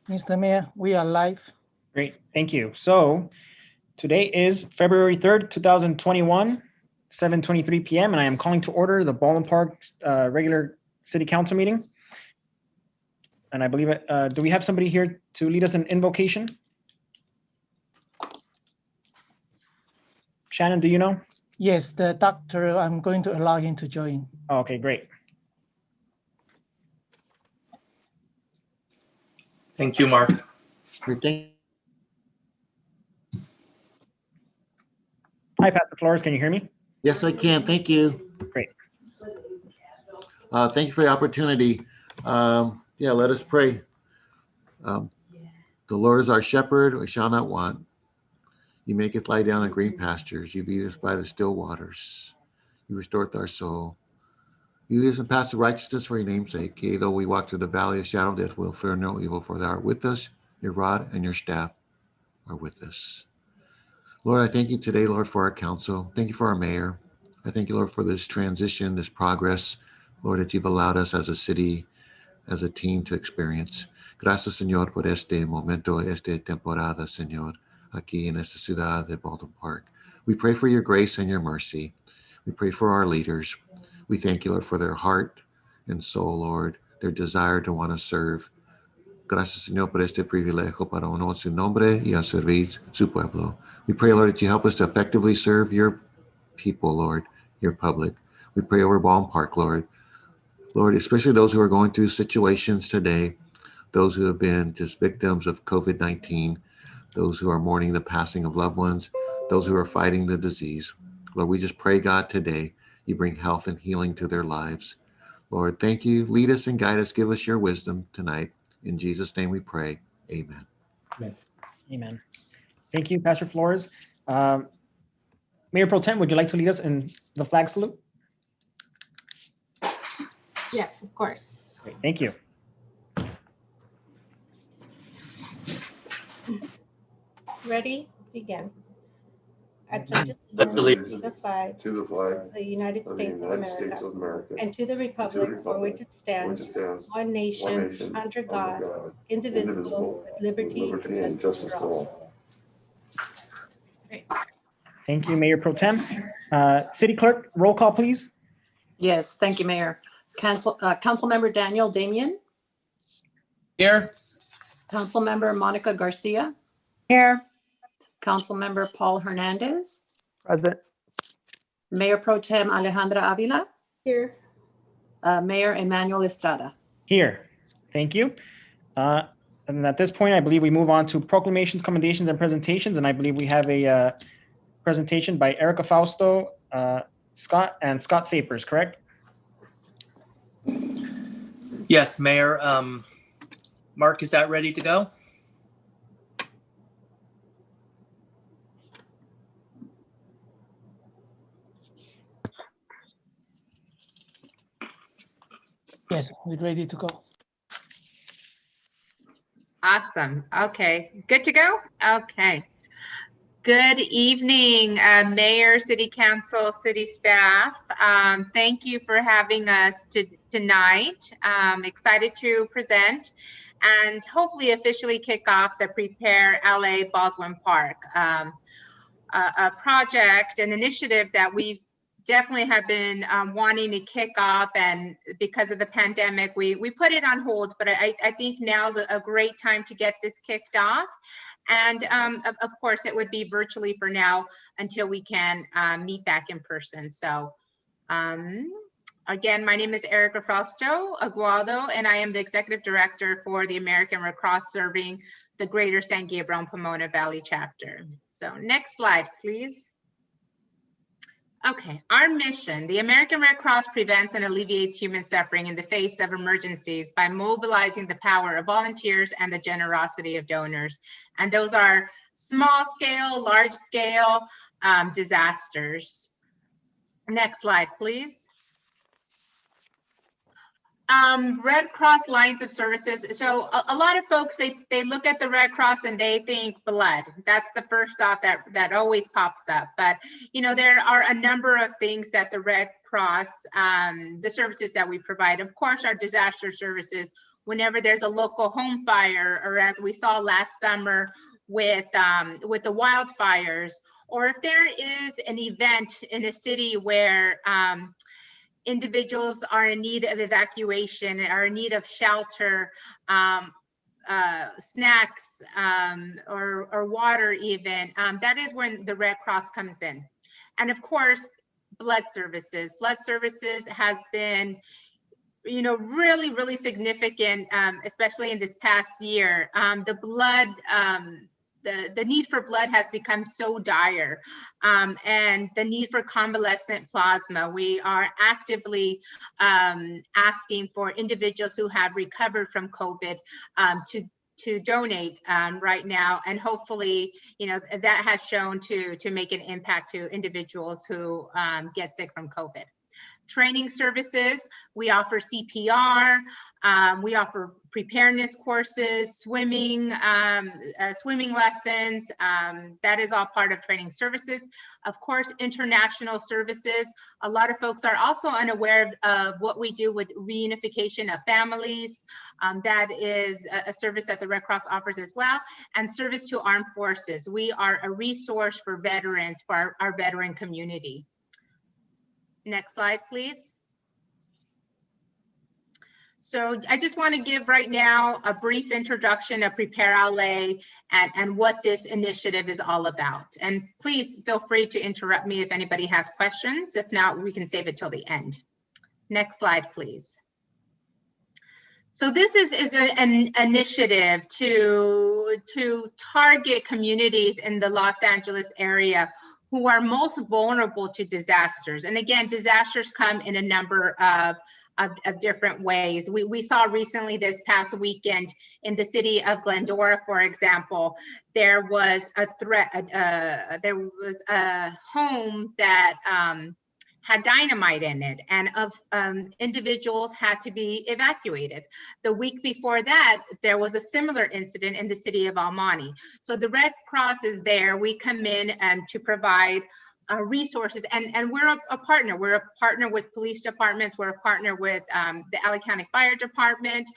Mr. Mayor, we are live. Great, thank you. So today is February 3rd, 2021, 7:23 p.m. and I am calling to order the Baldwin Park regular City Council meeting. And I believe, do we have somebody here to lead us in invocation? Shannon, do you know? Yes, the doctor, I'm going to allow him to join. Oh, okay, great. Thank you, Mark. Hi, Pastor Flores, can you hear me? Yes, I can. Thank you. Great. Thank you for the opportunity. Yeah, let us pray. The Lord is our shepherd, we shall not want. You make us lie down in green pastures. You lead us by the still waters. You restoreth our soul. You lead us in paths of righteousness for your name's sake. Yea, though we walk through the valley of shadow of death, we'll fear no evil, for thou art with us. Your rod and your staff are with us. Lord, I thank you today, Lord, for our council. Thank you for our mayor. I thank you, Lord, for this transition, this progress, Lord, that you've allowed us as a city, as a team to experience. Gracias, Señor, por este momento, esta temporada, Señor, aquí en esta ciudad de Baldwin Park. We pray for your grace and your mercy. We pray for our leaders. We thank you, Lord, for their heart and soul, Lord, their desire to want to serve. Gracias, Señor, por este privilegio para honrar su nombre y a servir su pueblo. We pray, Lord, that you help us to effectively serve your people, Lord, your public. We pray over Baldwin Park, Lord. Lord, especially those who are going through situations today, those who have been just victims of COVID-19, those who are mourning the passing of loved ones, those who are fighting the disease. Lord, we just pray, God, today, you bring health and healing to their lives. Lord, thank you. Lead us and guide us. Give us your wisdom tonight. In Jesus' name we pray. Amen. Amen. Thank you, Pastor Flores. Mayor Pro Tem, would you like to lead us in the flag salute? Yes, of course. Great, thank you. Ready? Begin. I pledge allegiance to the flag of the United States of America and to the republic for which it stands, one nation, under God, indivisible, with liberty and justice for all. Great. Thank you, Mayor Pro Tem. City Clerk, roll call, please. Yes, thank you, Mayor. Councilmember Daniel Damian. Here. Councilmember Monica Garcia. Here. Councilmember Paul Hernandez. Present. Mayor Pro Tem Alejandra Avila. Here. Mayor Emmanuel Estrada. Here. Thank you. And at this point, I believe we move on to proclamations, commendations, and presentations. And I believe we have a presentation by Erica Fausto, Scott Sapers, correct? Yes, Mayor. Mark, is that ready to go? Yes, we're ready to go. Awesome. Okay, good to go? Okay. Good evening, Mayor, City Council, City staff. Thank you for having us tonight. Excited to present and hopefully officially kick off the Prepare LA Baldwin Park, a project, an initiative that we've definitely have been wanting to kick off, and because of the pandemic, we put it on hold, but I think now's a great time to get this kicked off. And of course, it would be virtually for now until we can meet back in person. So again, my name is Erica Fausto Aguado, and I am the Executive Director for the American Red Cross serving the Greater San Gabriel and Pomona Valley chapter. So next slide, please. Okay, our mission, the American Red Cross prevents and alleviates human suffering in the face of emergencies by mobilizing the power of volunteers and the generosity of donors. And those are small scale, large scale disasters. Next slide, please. Red Cross lines of services. So a lot of folks, they look at the Red Cross and they think blood. That's the first thought that always pops up. But you know, there are a number of things that the Red Cross, the services that we provide. Of course, our disaster services, whenever there's a local home fire, or as we saw last summer with the wildfires, or if there is an event in a city where individuals are in need of evacuation, are in need of shelter, snacks, or water even, that is when the Red Cross comes in. And of course, blood services. Blood services has been, you know, really, really significant, especially in this past year. The need for blood has become so dire, and the need for convalescent plasma. We are actively asking for individuals who have recovered from COVID to donate right now, and hopefully, you know, that has shown to make an impact to individuals who get sick from COVID. Training services, we offer CPR, we offer preparedness courses, swimming lessons, that is all part of training services. Of course, international services. A lot of folks are also unaware of what we do with reunification of families. That is a service that the Red Cross offers as well. And service to armed forces. We are a resource for veterans, for our veteran community. Next slide, please. So I just want to give right now a brief introduction of Prepare LA and what this initiative is all about. And please feel free to interrupt me if anybody has questions. If not, we can save it till the end. Next slide, please. So this is an initiative to target communities in the Los Angeles area who are most vulnerable to disasters. And again, disasters come in a number of different ways. We saw recently this past weekend in the city of Glendora, for example, there was a threat, there was a home that had dynamite in it, and individuals had to be evacuated. The week before that, there was a similar incident in the city of El Monte. So the Red Cross is there. We come in to provide resources, and we're a partner. We're a partner with police departments. We're a partner with the LA County Fire Department.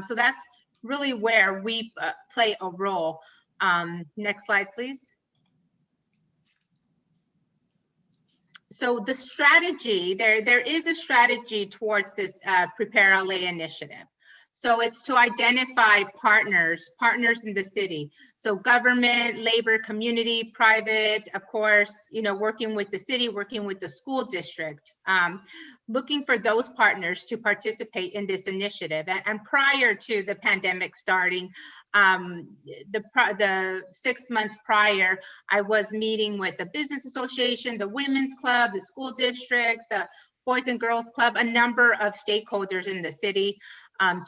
So that's really where we play a role. Next slide, please. So the strategy, there is a strategy towards this Prepare LA initiative. So it's to identify partners in the city. So government, labor, community, private, of course, you know, working with the city, working with the school district, looking for those partners to participate in this initiative. And prior to the pandemic starting, the 6 months prior, I was meeting with the business association, the women's club, the school district, the Boys and Girls Club, a number of stakeholders in the city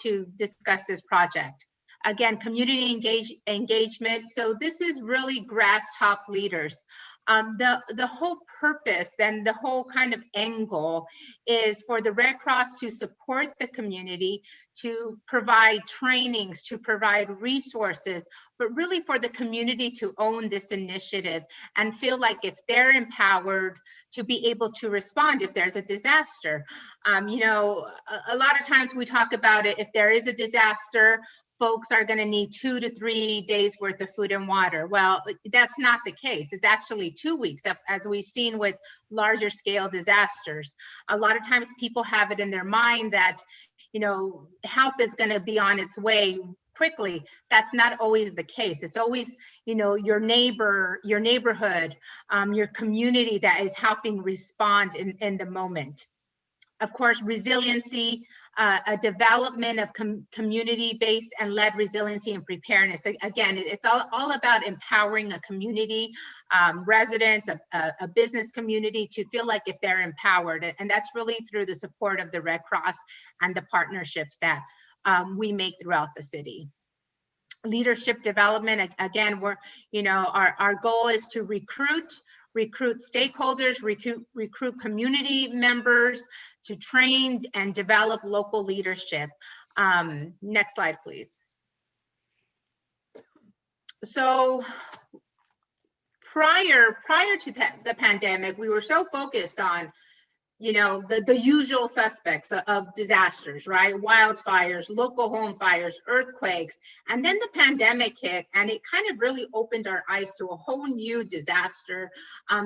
to discuss this project. Again, community engagement. So this is really grass top leaders. The whole purpose and the whole kind of end goal is for the Red Cross to support the community, to provide trainings, to provide resources, but really for the community to own this initiative and feel like if they're empowered to be able to respond if there's a disaster. You know, a lot of times we talk about it, if there is a disaster, folks are going to need 2 to 3 days worth of food and water. Well, that's not the case. It's actually 2 weeks, as we've seen with larger scale disasters. A lot of times people have it in their mind that, you know, help is going to be on its way quickly. That's not always the case. It's always, you know, your neighbor, your neighborhood, your community that is helping respond in the moment. Of course, resiliency, a development of community-based and led resiliency and preparedness. Again, it's all about empowering a community, residents, a business community to feel like if they're empowered. And that's really through the support of the Red Cross and the partnerships that we make throughout the city. Leadership development, again, we're, you know, our goal is to recruit stakeholders, recruit community members, to train and develop local leadership. Next slide, please. So prior to the pandemic, we were so focused on the usual suspects of disasters, right? Wildfires, local home fires, earthquakes, and then the pandemic hit, and it kind of really opened our eyes to a whole new disaster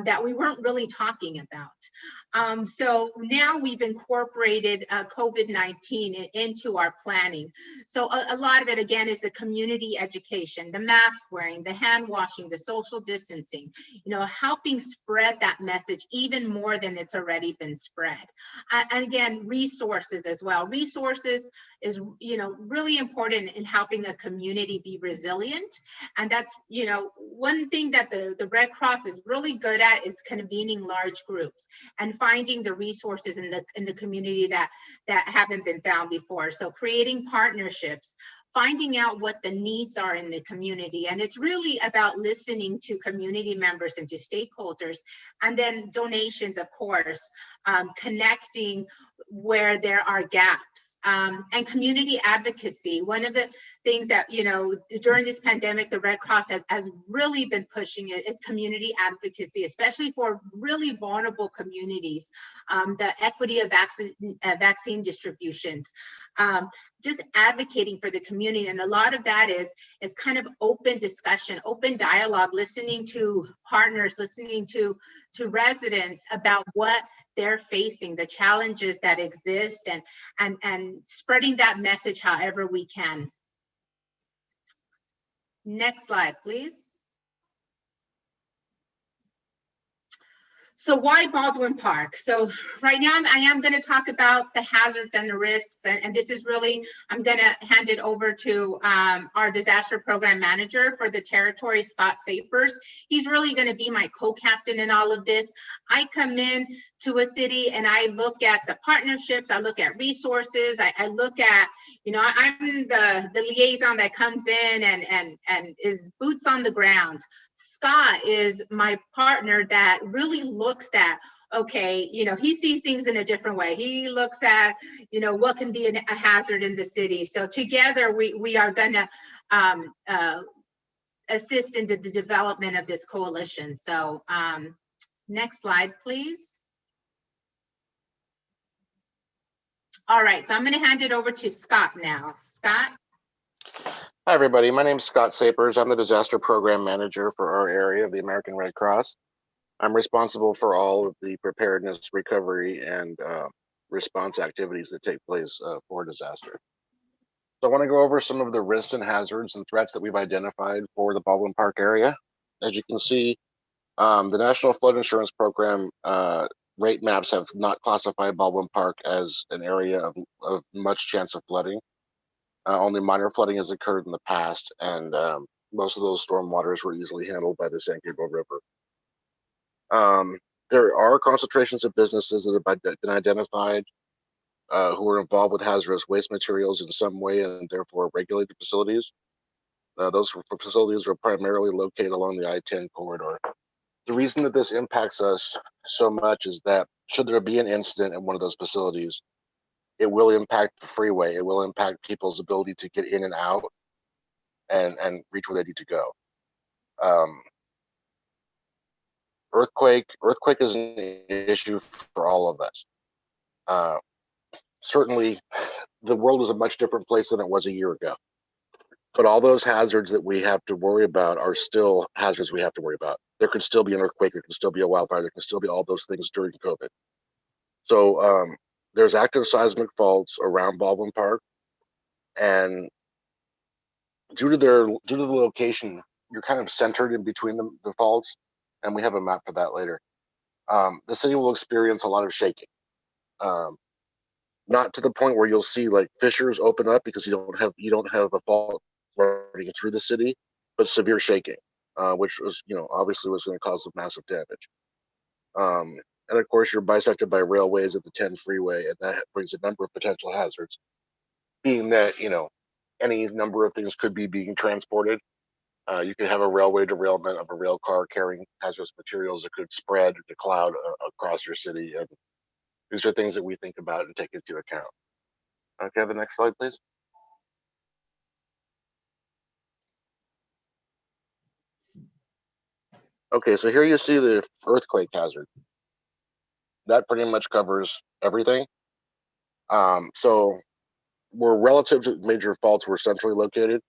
that we weren't really talking about. So now we've incorporated COVID-19 into our planning. So a lot of it, again, is the community education, the mask wearing, the hand washing, the social distancing, helping spread that message even more than it's already been spread. And again, resources as well. Resources is, really important in helping a community be resilient. And that's, one thing that the Red Cross is really good at is convening large groups and finding the resources in the community that haven't been found before. So creating partnerships, finding out what the needs are in the community. And it's really about listening to community members and to stakeholders, and then donations, of course, connecting where there are gaps, and community advocacy. One of the things that, during this pandemic, the Red Cross has really been pushing is community advocacy, especially for really vulnerable communities, the equity of vaccine distributions, just advocating for the community. And a lot of that is kind of open discussion, open dialogue, listening to partners, listening to residents about what they're facing, the challenges that exist, and spreading that message however we can. Next slide, please. So why Baldwin Park? So right now I am going to talk about the hazards and the risks, and this is really, I'm going to hand it over to our disaster program manager for the territory, Scott Sapers. He's really going to be my co-captain in all of this. I come in to a city and I look at the partnerships, I look at resources, I look at, I'm the liaison that comes in and is boots on the ground. Scott is my partner that really looks at, okay, he sees things in a different way. He looks at, what can be a hazard in the city. So together we are going to assist in the development of this coalition. So next slide, please. All right, so I'm going to hand it over to Scott now. Scott? Hi, everybody. My name is Scott Sapers. I'm the disaster program manager for our area of the American Red Cross. I'm responsible for all of the preparedness, recovery, and response activities that take place for disaster. So I want to go over some of the risks and hazards and threats that we've identified for the Baldwin Park area. As you can see, the National Flood Insurance Program rate maps have not classified Baldwin Park as an area of much chance of flooding. Only minor flooding has occurred in the past, and most of those storm waters were easily handled by the San Gabriel River. There are concentrations of businesses that have been identified who are involved with hazardous waste materials in some way, and therefore regulated facilities. Those facilities are primarily located along the I-10 corridor. The reason that this impacts us so much is that should there be an incident in one of those facilities, it will impact the freeway. It will impact people's ability to get in and out and reach where they need to go. Earthquake is an issue for all of us. Certainly, the world is a much different place than it was a year ago. But all those hazards that we have to worry about are still hazards we have to worry about. There could still be an earthquake. There can still be a wildfire. There can still be all those things during COVID. So there's active seismic faults around Baldwin Park, and due to the location, you're kind of centered in between the faults, and we have a map for that later. The city will experience a lot of shaking, not to the point where you'll see like fissures open up because you don't have a fault running through the city, but severe shaking, which was obviously was going to cause some massive damage. And of course, you're bisected by railways at the 10 freeway, and that brings a number of potential hazards, being that, any number of things could be being transported. You could have a railway derailment of a rail car carrying hazardous materials that could spread the cloud across your city. And these are things that we think about and take into account. Okay, the next slide, please. Okay, so here you see the earthquake hazard. that pretty much covers everything. So we're relative to major faults, we're centrally located.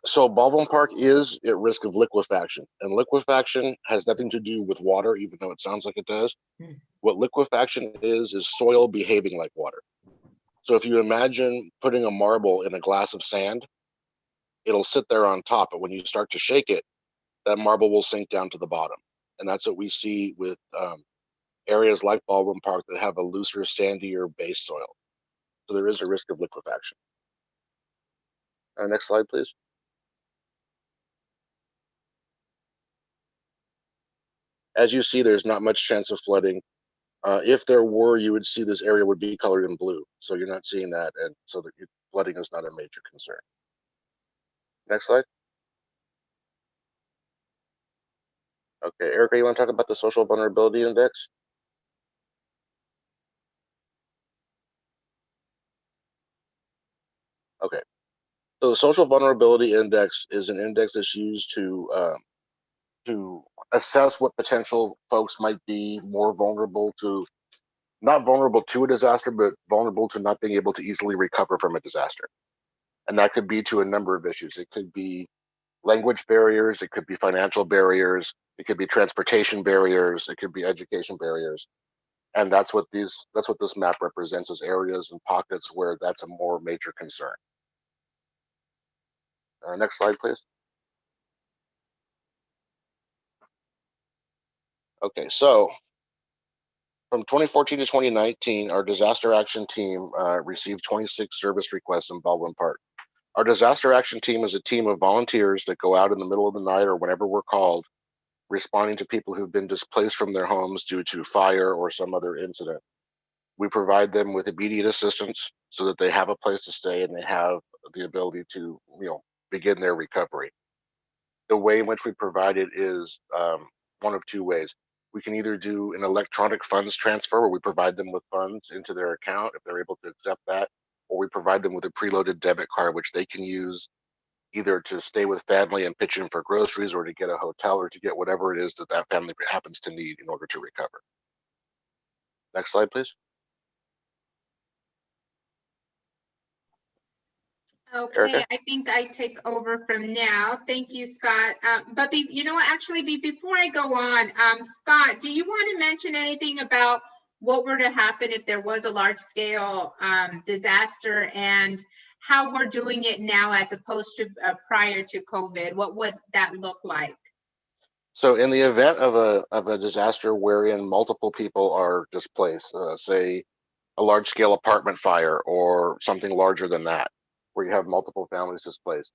So Baldwin Park is at risk of liquefaction, and liquefaction has nothing to do with water, even though it sounds like it does. What liquefaction is soil behaving like water. So if you imagine putting a marble in a glass of sand, it'll sit there on top, but when you start to shake it, that marble will sink down to the bottom. And that's what we see with areas like Baldwin Park that have a looser, sandier base soil. So there is a risk of liquefaction. Next slide, please. As you see, there's not much chance of flooding. If there were, you would see this area would be colored in blue. So you're not seeing that, and so that flooding is not a major concern. Next slide. Okay, Erica, you want to talk about the social vulnerability index? Okay, so the social vulnerability index is an index that's used to assess what potential folks might be more vulnerable to, not vulnerable to a disaster, but vulnerable to not being able to easily recover from a disaster. And that could be to a number of issues. It could be language barriers, it could be financial barriers, it could be transportation barriers, it could be education barriers. And that's what this map represents, as areas and pockets where that's a more major concern. Next slide, please. Okay, so from 2014 to 2019, our disaster action team received 26 service requests in Baldwin Park. Our disaster action team is a team of volunteers that go out in the middle of the night or whenever we're called, responding to people who've been displaced from their homes due to fire or some other incident. We provide them with immediate assistance so that they have a place to stay and they have the ability to, begin their recovery. The way in which we provide it is one of two ways. We can either do an electronic funds transfer where we provide them with funds into their account if they're able to accept that, or we provide them with a preloaded debit card, which they can use either to stay with family and pitch in for groceries, or to get a hotel, or to get whatever it is that that family happens to need in order to recover. Next slide, please. Okay, Erica? I think I take over from now. Thank you, Scott. But before I go on, Scott, do you want to mention anything about what were to happen if there was a large scale disaster, and how we're doing it now as opposed to prior to COVID? What would that look like? So in the event of a disaster wherein multiple people are displaced, say a large scale apartment fire or something larger than that, where you have multiple families displaced.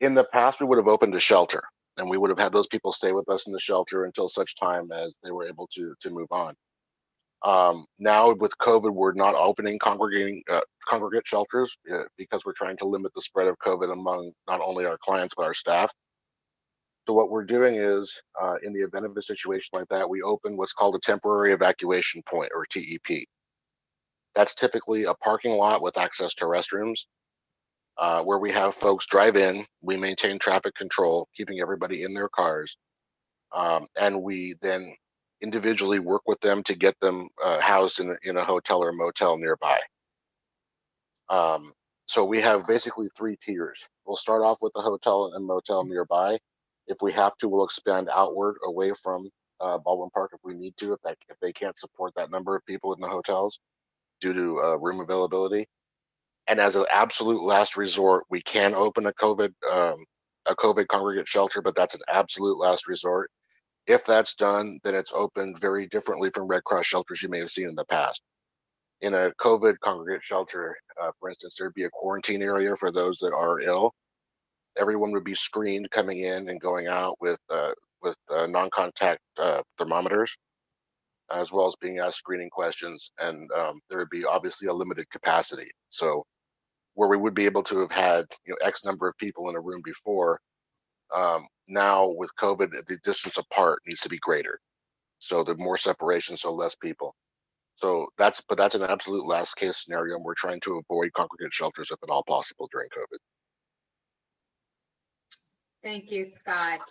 In the past, we would have opened a shelter, and we would have had those people stay with us in the shelter until such time as they were able to move on. Now with COVID, we're not opening congregate shelters because we're trying to limit the spread of COVID among not only our clients, but our staff. So what we're doing is, in the event of a situation like that, we open what's called a temporary evacuation point, or TEP. That's typically a parking lot with access to restrooms, where we have folks drive in. We maintain traffic control, keeping everybody in their cars, and we then individually work with them to get them housed in a hotel or motel nearby. So we have basically 3 tiers. We'll start off with the hotel and motel nearby. If we have to, we'll expand outward away from Baldwin Park if we need to, if they can't support that number of people in the hotels due to room availability. And as an absolute last resort, we can open a COVID congregate shelter, but that's an absolute last resort. If that's done, then it's opened very differently from Red Cross shelters you may have seen in the past. In a COVID congregate shelter, for instance, there'd be a quarantine area for those that are ill. Everyone would be screened coming in and going out with non-contact thermometers, as well as being asked screening questions, and there would be obviously a limited capacity. So where we would be able to have had X number of people in a room before, now with COVID, the distance apart needs to be greater. So the more separation, so less people. So that's an absolute last case scenario, and we're trying to avoid congregate shelters if at all possible during COVID. Thank you, Scott.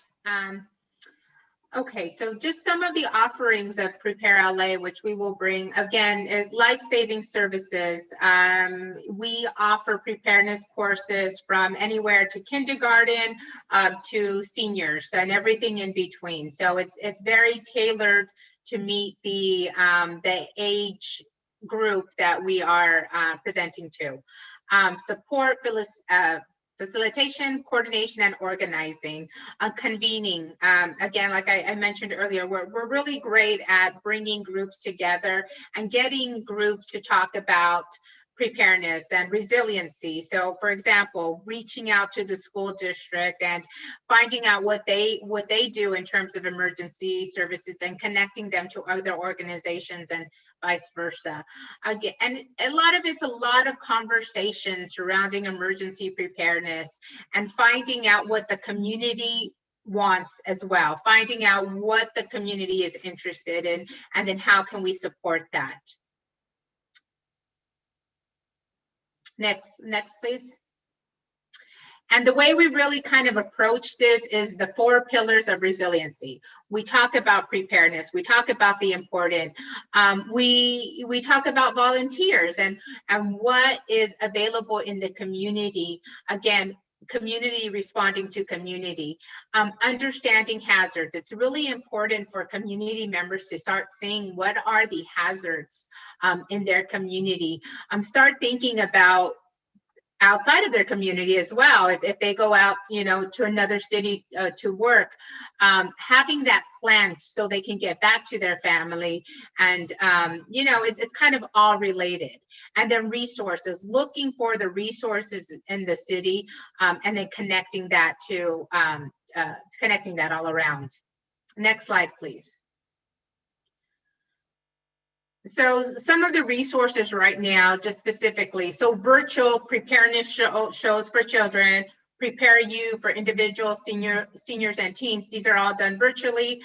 Okay, so just some of the offerings of Prepare LA, which we will bring, again, is life-saving services. We offer preparedness courses from anywhere to kindergarten to seniors and everything in between. So it's very tailored to meet the age group that we are presenting to. Support facilitation, coordination, and organizing, convening. Again, like I mentioned earlier, we're really great at bringing groups together and getting groups to talk about preparedness and resiliency. So for example, reaching out to the school district and finding out what they do in terms of emergency services and connecting them to other organizations and vice versa. Again, and a lot of conversation surrounding emergency preparedness and finding out what the community wants as well, finding out what the community is interested in, and then how can we support that. Next, please. And the way we really kind of approach this is the 4 pillars of resiliency. We talk about preparedness. We talk about the important. We talk about volunteers and what is available in the community. Again, community responding to community. Understanding hazards. It's really important for community members to start seeing what are the hazards in their community. Start thinking about outside of their community as well. If they go out, to another city to work, having that plan so they can get back to their family, and it's kind of all related. And then resources, looking for the resources in the city, and then connecting that to connecting that all around. Next slide, please. So some of the resources right now, just specifically, so virtual preparedness shows for children, Prepare You for individuals, seniors, and teens. These are all done virtually.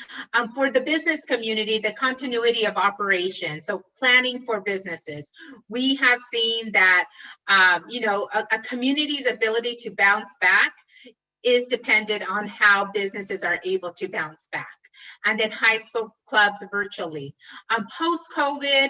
For the business community, the continuity of operations, so planning for businesses. We have seen that, a community's ability to bounce back is dependent on how businesses are able to bounce back. And then high school clubs virtually. Post-COVID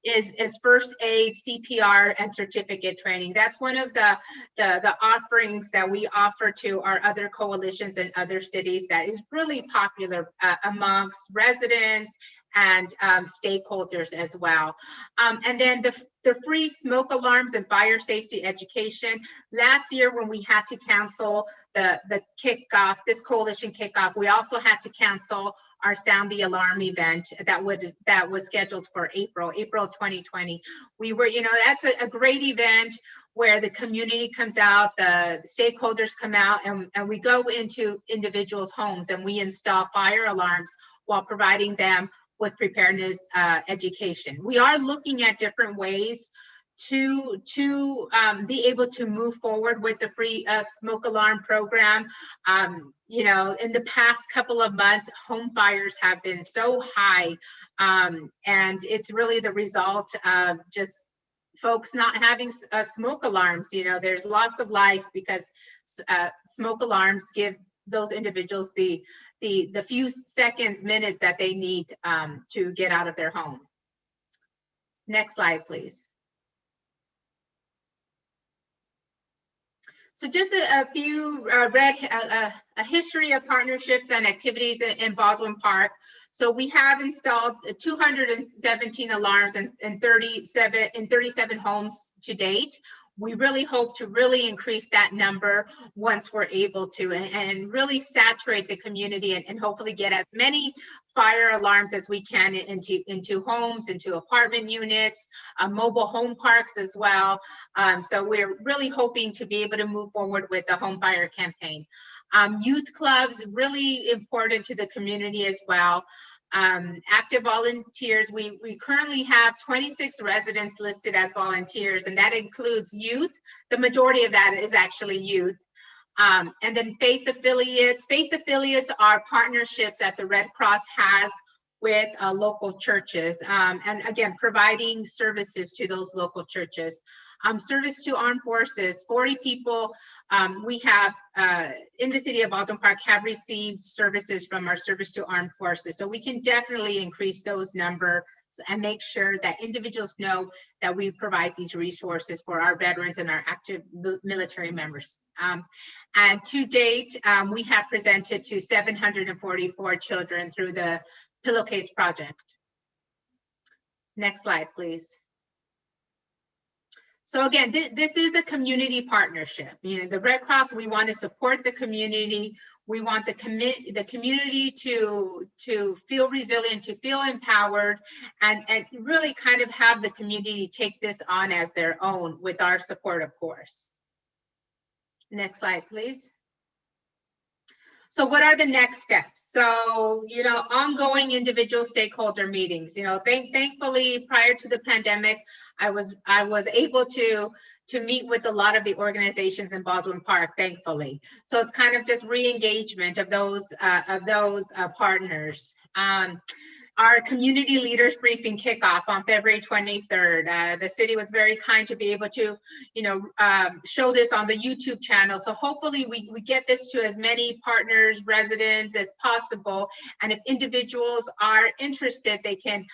is first aid, CPR, and certificate training. That's one of the offerings that we offer to our other coalitions in other cities that is really popular amongst residents and stakeholders as well. And then the free smoke alarms and fire safety education. Last year when we had to cancel the kickoff, this coalition kickoff, we also had to cancel our Sound the Alarm event that was scheduled for April of 2020. We were, that's a great event where the community comes out, the stakeholders come out, and we go into individuals' homes and we install fire alarms while providing them with preparedness education. We are looking at different ways to be able to move forward with the free smoke alarm program. In the past couple of months, home fires have been so high, and it's really the result of just folks not having smoke alarms. There's loss of life because smoke alarms give those individuals the few seconds, minutes that they need to get out of their home. Next slide, please. So just a few a history of partnerships and activities in Baldwin Park. So we have installed 217 alarms in 37 homes to date. We really hope to really increase that number once we're able to, and really saturate the community and hopefully get as many fire alarms as we can into homes, into apartment units, mobile home parks as well. So we're really hoping to be able to move forward with the home fire campaign. Youth clubs, really important to the community as well. Active volunteers, we currently have 26 residents listed as volunteers, and that includes youth. The majority of that is actually youth. And then faith affiliates. Faith affiliates are partnerships that the Red Cross has with local churches, and again, providing services to those local churches. Service to armed forces, 40 people we have in the city of Baldwin Park have received services from our service to armed forces. So we can definitely increase those numbers and make sure that individuals know that we provide these resources for our veterans and our active military members. And to date, we have presented to 744 children through the Pillowcase Project. Next slide, please. So again, this is a community partnership. You know, the Red Cross, we want to support the community. We want the community to feel resilient, to feel empowered, and really kind of have the community take this on as their own with our support, of course. Next slide, please. So what are the next steps? So, you know, ongoing individual stakeholder meetings. You know, thankfully, prior to the pandemic, I was able to meet with a lot of the organizations in Baldwin Park, thankfully. So it's kind of just re-engagement of those partners. Our community leaders briefing kickoff on February 23rd. The city was very kind to be able to, you know, show this on the YouTube channel. So hopefully we get this to as many partners, residents as possible. And if individuals are interested, they can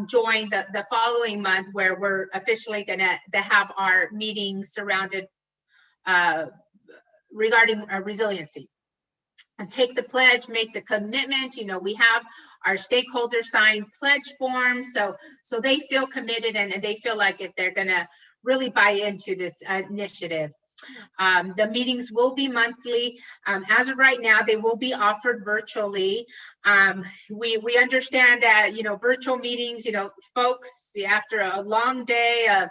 join the following month, where we're officially gonna have our meetings surrounded regarding resiliency. And take the pledge, make the commitment. You know, we have our stakeholders sign pledge forms, so they feel committed and they feel like if they're gonna really buy into this initiative. The meetings will be monthly. As of right now, they will be offered virtually. We understand that, you know, virtual meetings, you know, folks, after a long day of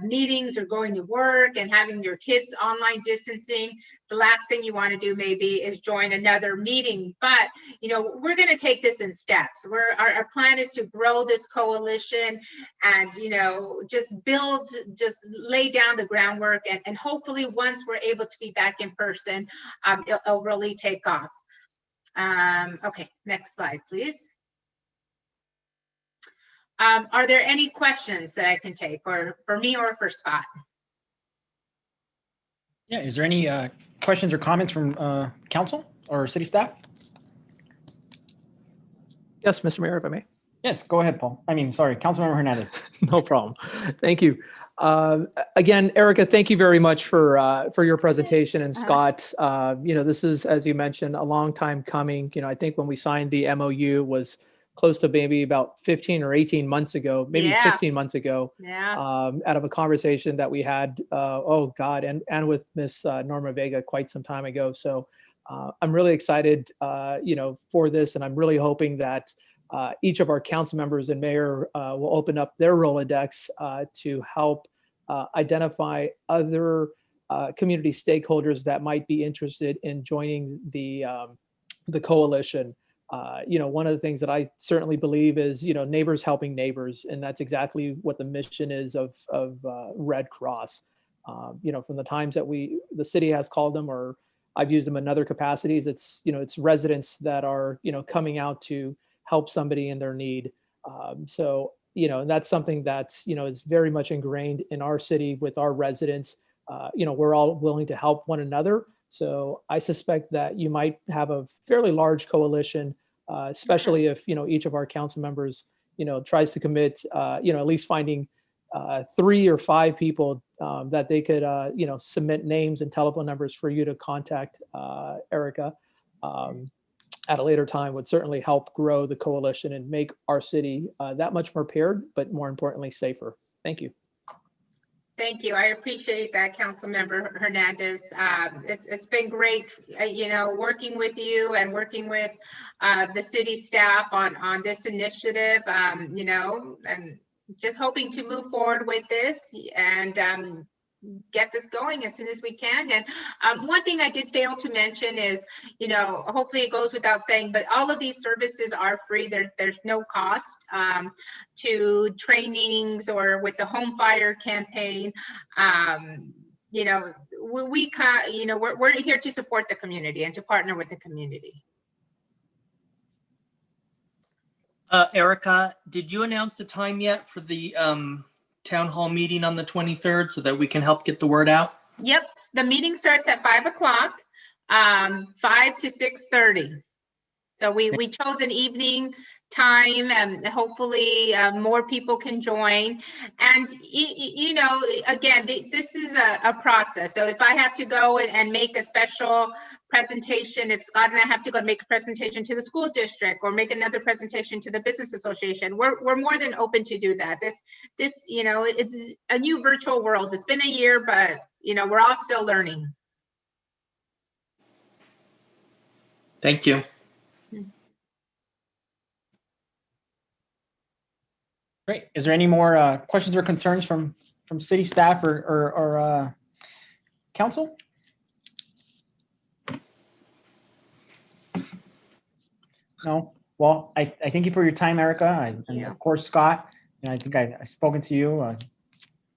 meetings or going to work and having your kids online distancing, the last thing you want to do maybe is join another meeting. But, you know, we're going to take this in steps. Our plan is to grow this coalition and, you know, just lay down the groundwork, and hopefully once we're able to be back in person, it'll really take off. Okay, next slide, please. Are there any questions that I can take, or for me or for Scott? Yeah, is there any questions or comments from council or city staff? Yes, Mr. Mayor, if I may. Yes, go ahead, Paul. I mean, sorry, Councilmember Hernandez. No problem. Thank you. Again, Erica, thank you very much for your presentation. And Scott, you know, this is, as you mentioned, a long time coming. You know, I think when we signed the MOU was close to maybe about 15 or 18 months ago, maybe 16 months ago, out of a conversation that we had, oh God, and with Miss Norma Vega quite some time ago. So I'm really excited, you know, for this, and I'm really hoping that each of our council members and mayor will open up their Rolodex to help identify other community stakeholders that might be interested in joining the coalition. You know, one of the things that I certainly believe is, you know, neighbors helping neighbors, and that's exactly what the mission is of Red Cross. You know, from the times that the city has called them, or I've used them in other capacities, it's, you know, it's residents that are, you know, coming out to help somebody in their need. So, you know, and that's something that, you know, is very much ingrained in our city with our residents. You know, we're all willing to help one another. So I suspect that you might have a fairly large coalition, especially if, you know, each of our council members, you know, tries to commit, you know, at least finding 3 or 5 people that they could, you know, submit names and telephone numbers for you to contact Erica at a later time would certainly help grow the coalition and make our city that much more prepared, but more importantly, safer. Thank you. Thank you. I appreciate that, Councilmember Hernandez. It's been great, you know, working with you and working with the city staff on this initiative, you know, and just hoping to move forward with this and get this going as soon as we can. And one thing I did fail to mention is, you know, hopefully it goes without saying, but all of these services are free. There's no cost to trainings or with the home fire campaign. You know, we're here to support the community and to partner with the community. Erica, did you announce a time yet for the town hall meeting on the 23rd so that we can help get the word out? Yep, the meeting starts at 5 o'clock, 5 to 6:30. So we chose an evening time and hopefully more people can join. And you know, again, this is a process. So if I have to go and make a special presentation, if Scott and I have to go and make a presentation to the school district or make another presentation to the business association, we're more than open to do that. This, you know, it's a new virtual world. It's been a year, but you know, we're all still learning. Thank you. Great. Is there any more questions or concerns from city staff or council? No. Well, I thank you for your time, Erica, and of course Scott. And I think I've spoken to you a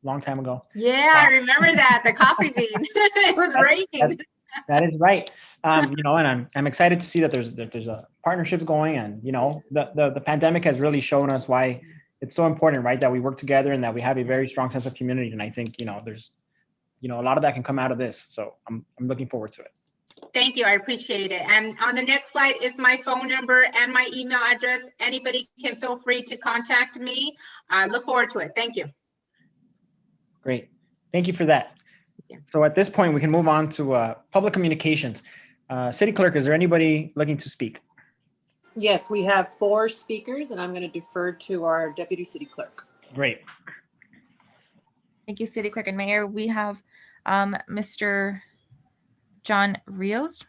long time ago. Yeah, I remember that, the coffee bean. It was raining. That is right. You know, and I'm excited to see that there's a partnerships going, and you know, the pandemic has really shown us why it's so important, right? That we work together and that we have a very strong sense of community. And I think, you know, there's, you know, a lot of that can come out of this. So I'm looking forward to it. Thank you, I appreciate it. And on the next slide is my phone number and my email address. Anybody can feel free to contact me. I look forward to it. Thank you. Great. Thank you for that. So at this point, we can move on to public communications. City Clerk, is there anybody looking to speak? Yes, we have 4 speakers, and I'm going to defer to our Deputy City Clerk. Great. Thank you, City Clerk and Mayor. We have Mr. John Rios.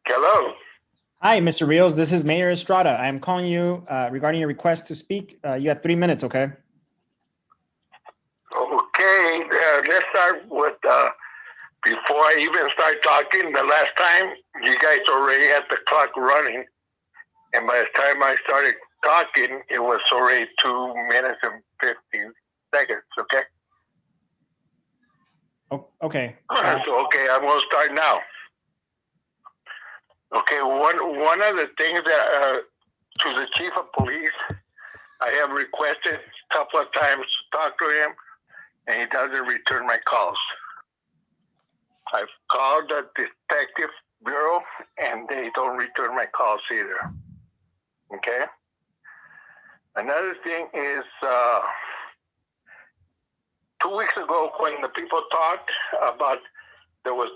Hello. Hi, Mr. Rios. This is Mayor Estrada. I'm calling you regarding your request to speak. You have 3 minutes, okay? Okay, let's start with, before I even start talking, the last time you guys already had the clock running. And by the time I started talking, it was already 2 minutes and 50 seconds, okay? Oh, okay. So, okay, I'm gonna start now. Okay, one of the things that, to the chief of police, I have requested a couple of times to talk to him, and he doesn't return my calls. I've called the detective bureau, and they don't return my calls either. Okay? Another thing is, 2 weeks ago when the people talked about there was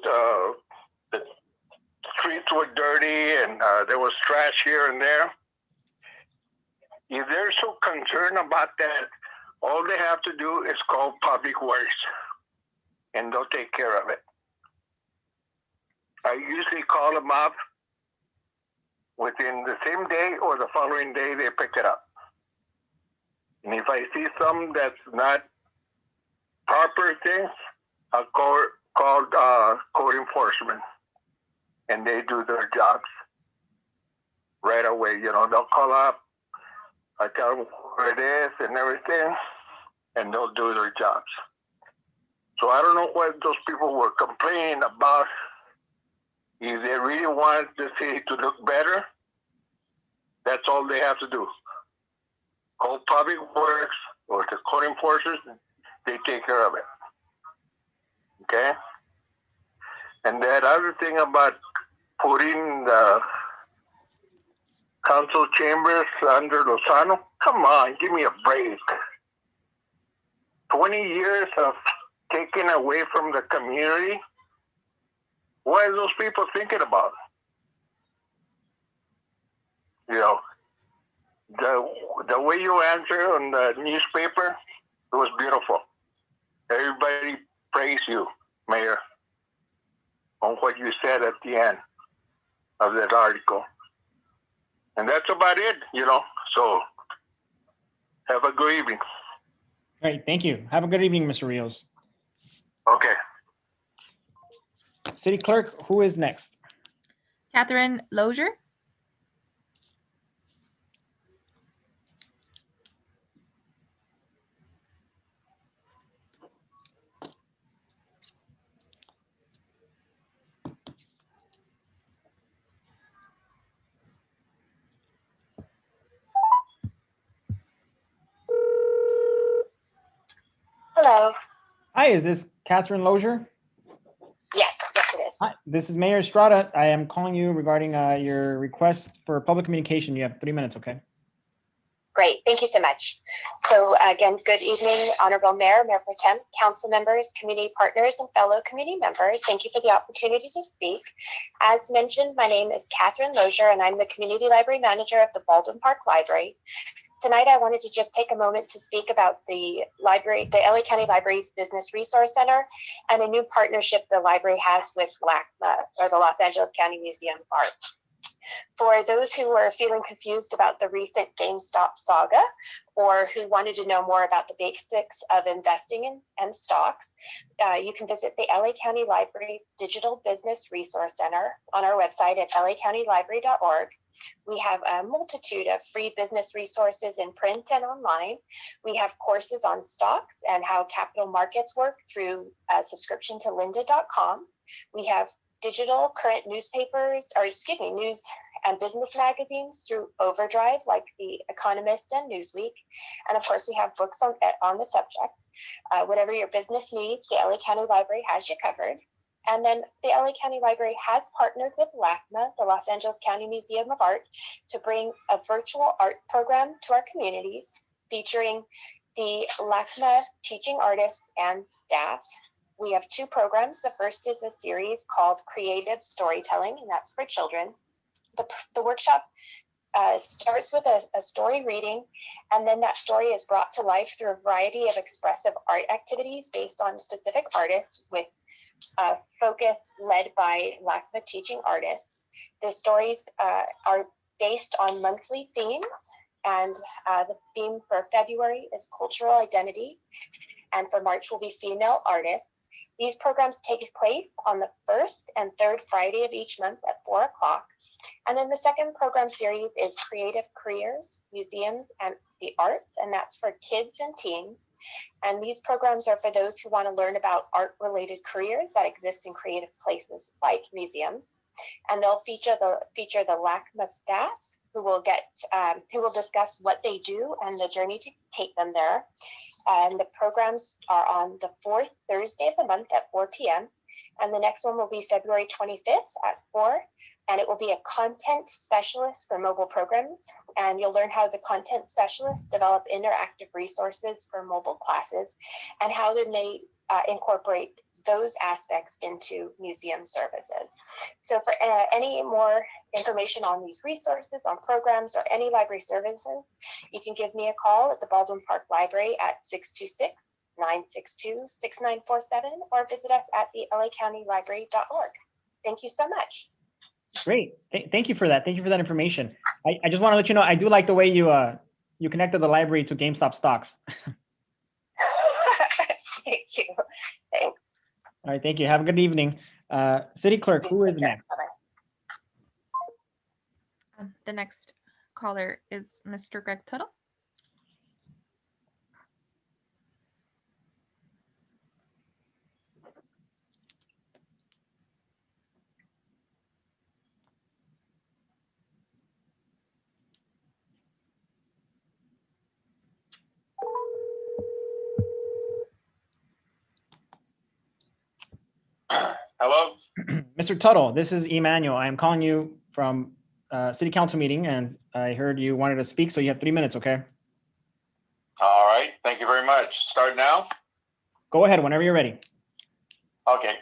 the streets were dirty and there was trash here and there. If they're so concerned about that, all they have to do is call Public Works and they'll take care of it. I usually call them up within the same day or the following day they pick it up. And if I see something that's not proper things, I'll call code enforcement and they do their jobs right away. You know, they'll call up, I tell them where it is and everything, and they'll do their jobs. So I don't know what those people were complaining about. If they really want the city to look better, that's all they have to do. Call Public Works or the code enforcers, they take care of it. Okay? And that other thing about putting the council chambers under Lozano, come on, give me a break. 20 years of taking away from the community. What are those people thinking about? You know, the way you answer on the newspaper, it was beautiful. Everybody praised you, Mayor, on what you said at the end of that article. And that's about it, you know. So have a good evening. Great, thank you. Have a good evening, Mr. Rios. Okay. City Clerk, who is next? Catherine Lozier. Hello. Hi, is this Catherine Lozier? Yes, yes it is. Hi, this is Mayor Estrada. I am calling you regarding your request for public communication. You have 3 minutes, okay? Great, thank you so much. So again, good evening, Honorable Mayor, Mayor Pro Tem, council members, community partners, and fellow community members. Thank you for the opportunity to speak. As mentioned, my name is Catherine Lozier, and I'm the Community Library Manager of the Baldwin Park Library. Tonight, I wanted to just take a moment to speak about the library, the LA County Library's Business Resource Center, and a new partnership the library has with LACMA, or the Los Angeles County Museum of Art. For those who are feeling confused about the recent GameStop saga, or who wanted to know more about the basics of investing in stocks, you can visit the LA County Library's Digital Business Resource Center on our website at lacountylibrary.org. We have a multitude of free business resources in print and online. We have courses on stocks and how capital markets work through a subscription to lynda.com. We have digital current newspapers, news and business magazines through Overdrive, like The Economist and Newsweek. And of course, we have books on the subject. Whatever your business needs, the LA County Library has you covered. And then the LA County Library has partnered with LACMA, the Los Angeles County Museum of Art, to bring a virtual art program to our communities, featuring the LACMA teaching artists and staff. We have 2 programs. The first is a series called Creative Storytelling, and that's for children. The workshop starts with a story reading, and then that story is brought to life through a variety of expressive art activities based on specific artists, with focus led by LACMA teaching artists. The stories are based on monthly themes, and the theme for February is cultural identity, and for March will be female artists. These programs take place on the 1st and 3rd Friday of each month at 4 o'clock. And then the second program series is Creative Careers, Museums, and the Arts, and that's for kids and teens. And these programs are for those who want to learn about art-related careers that exist in creative places like museums. And they'll feature the LACMA staff, who will discuss what they do and the journey to take them there. And the programs are on the 4th Thursday of the month at 4 p.m. And the next one will be February 25th at 4. And it will be a content specialist for mobile programs. And you'll learn how the content specialists develop interactive resources for mobile classes, and how they may incorporate those aspects into museum services. So for any more information on these resources, on programs, or any library services, you can give me a call at the Baldwin Park Library at 626-962-6947, or visit us at the lacountylibrary.org. Thank you so much. Great. Thank you for that. Thank you for that information. I just want to let you know, I do like the way you connected the library to GameStop stocks. Thank you. Thanks. All right, thank you. Have a good evening. City Clerk, who is next? The next caller is Mr. Greg Tuttle. Hello? Mr. Tuttle, this is Emmanuel. I am calling you from City Council meeting, and I heard you wanted to speak, so you have 3 minutes, okay? All right, thank you very much. Start now? Go ahead, whenever you're ready. Okay.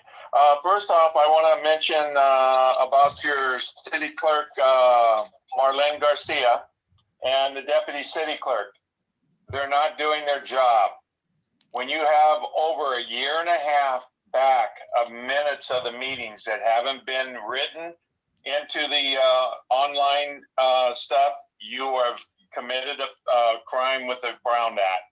First off, I want to mention about your city clerk, Marlene Garcia, and the deputy city clerk. They're not doing their job. When you have over a year and a half back of minutes of the meetings that haven't been written into the online stuff, you have committed a crime with the Brown Act.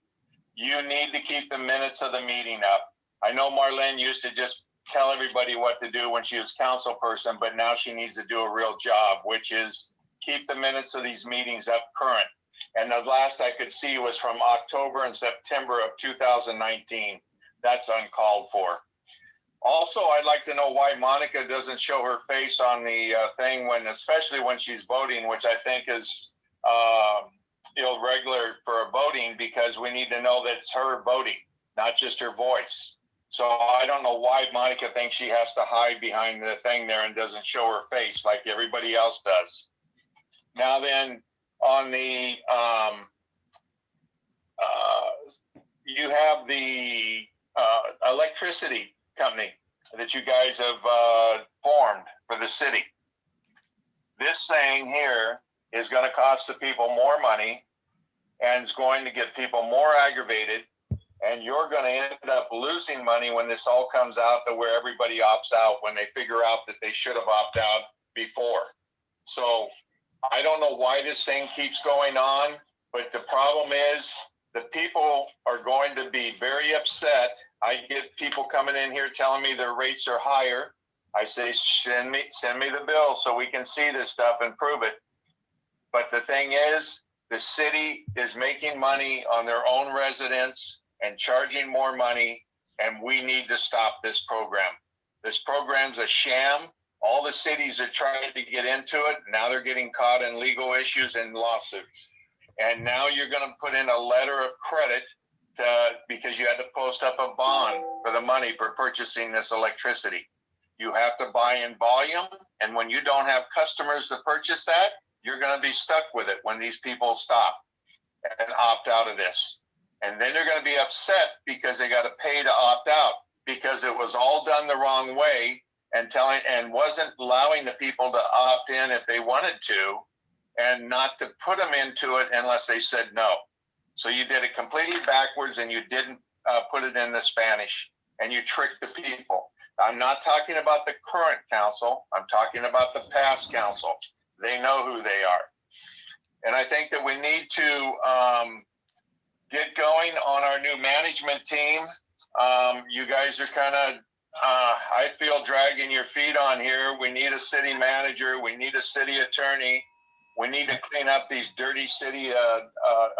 You need to keep the minutes of the meeting up. I know Marlene used to just tell everybody what to do when she was council person, but now she needs to do a real job, which is keep the minutes of these meetings up current. And the last I could see was from October and September of 2019. That's uncalled for. Also, I'd like to know why Monica doesn't show her face on the thing especially when she's voting, which I think is irregular for voting, because we need to know that it's her voting, not just her voice. So I don't know why Monica thinks she has to hide behind the thing there and doesn't show her face like everybody else does. Now then, on the, you have the electricity company that you guys have formed for the city. This thing here is going to cost the people more money and is going to get people more aggravated, and you're going to end up losing money when this all comes out to where everybody opts out when they figure out that they should have opted out before. So I don't know why this thing keeps going on, but the problem is the people are going to be very upset. I get people coming in here telling me their rates are higher. I say, send me the bill so we can see this stuff and prove it. But the thing is, the city is making money on their own residents and charging more money, and we need to stop this program. This program's a sham. All the cities are trying to get into it. Now they're getting caught in legal issues and lawsuits. And now you're going to put in a letter of credit because you had to post up a bond for the money for purchasing this electricity. You have to buy in volume, and when you don't have customers to purchase that, you're going to be stuck with it when these people stop and opt out of this. And then they're going to be upset because they got to pay to opt out because it was all done the wrong way and wasn't allowing the people to opt in if they wanted to, and not to put them into it unless they said no. So you did it completely backwards, and you didn't put it in the Spanish, and you tricked the people. I'm not talking about the current council. I'm talking about the past council. They know who they are. And I think that we need to get going on our new management team. You guys are kind of, I feel, dragging your feet on here. We need a city manager. We need a city attorney. We need to clean up these dirty city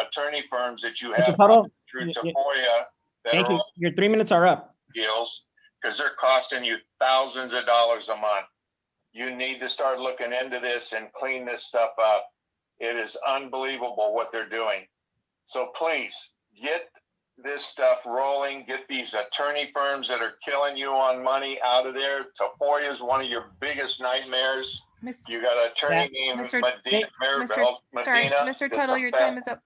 attorney firms that you have through Tafoya. Thank you. Your 3 minutes are up. Deals, because they're costing you thousands of dollars a month. You need to start looking into this and clean this stuff up. It is unbelievable what they're doing. So please get this stuff rolling. Get these attorney firms that are killing you on money out of there. Tafoya is one of your biggest nightmares. You got an attorney named Medina. Sorry, Mr. Tuttle, your time is up.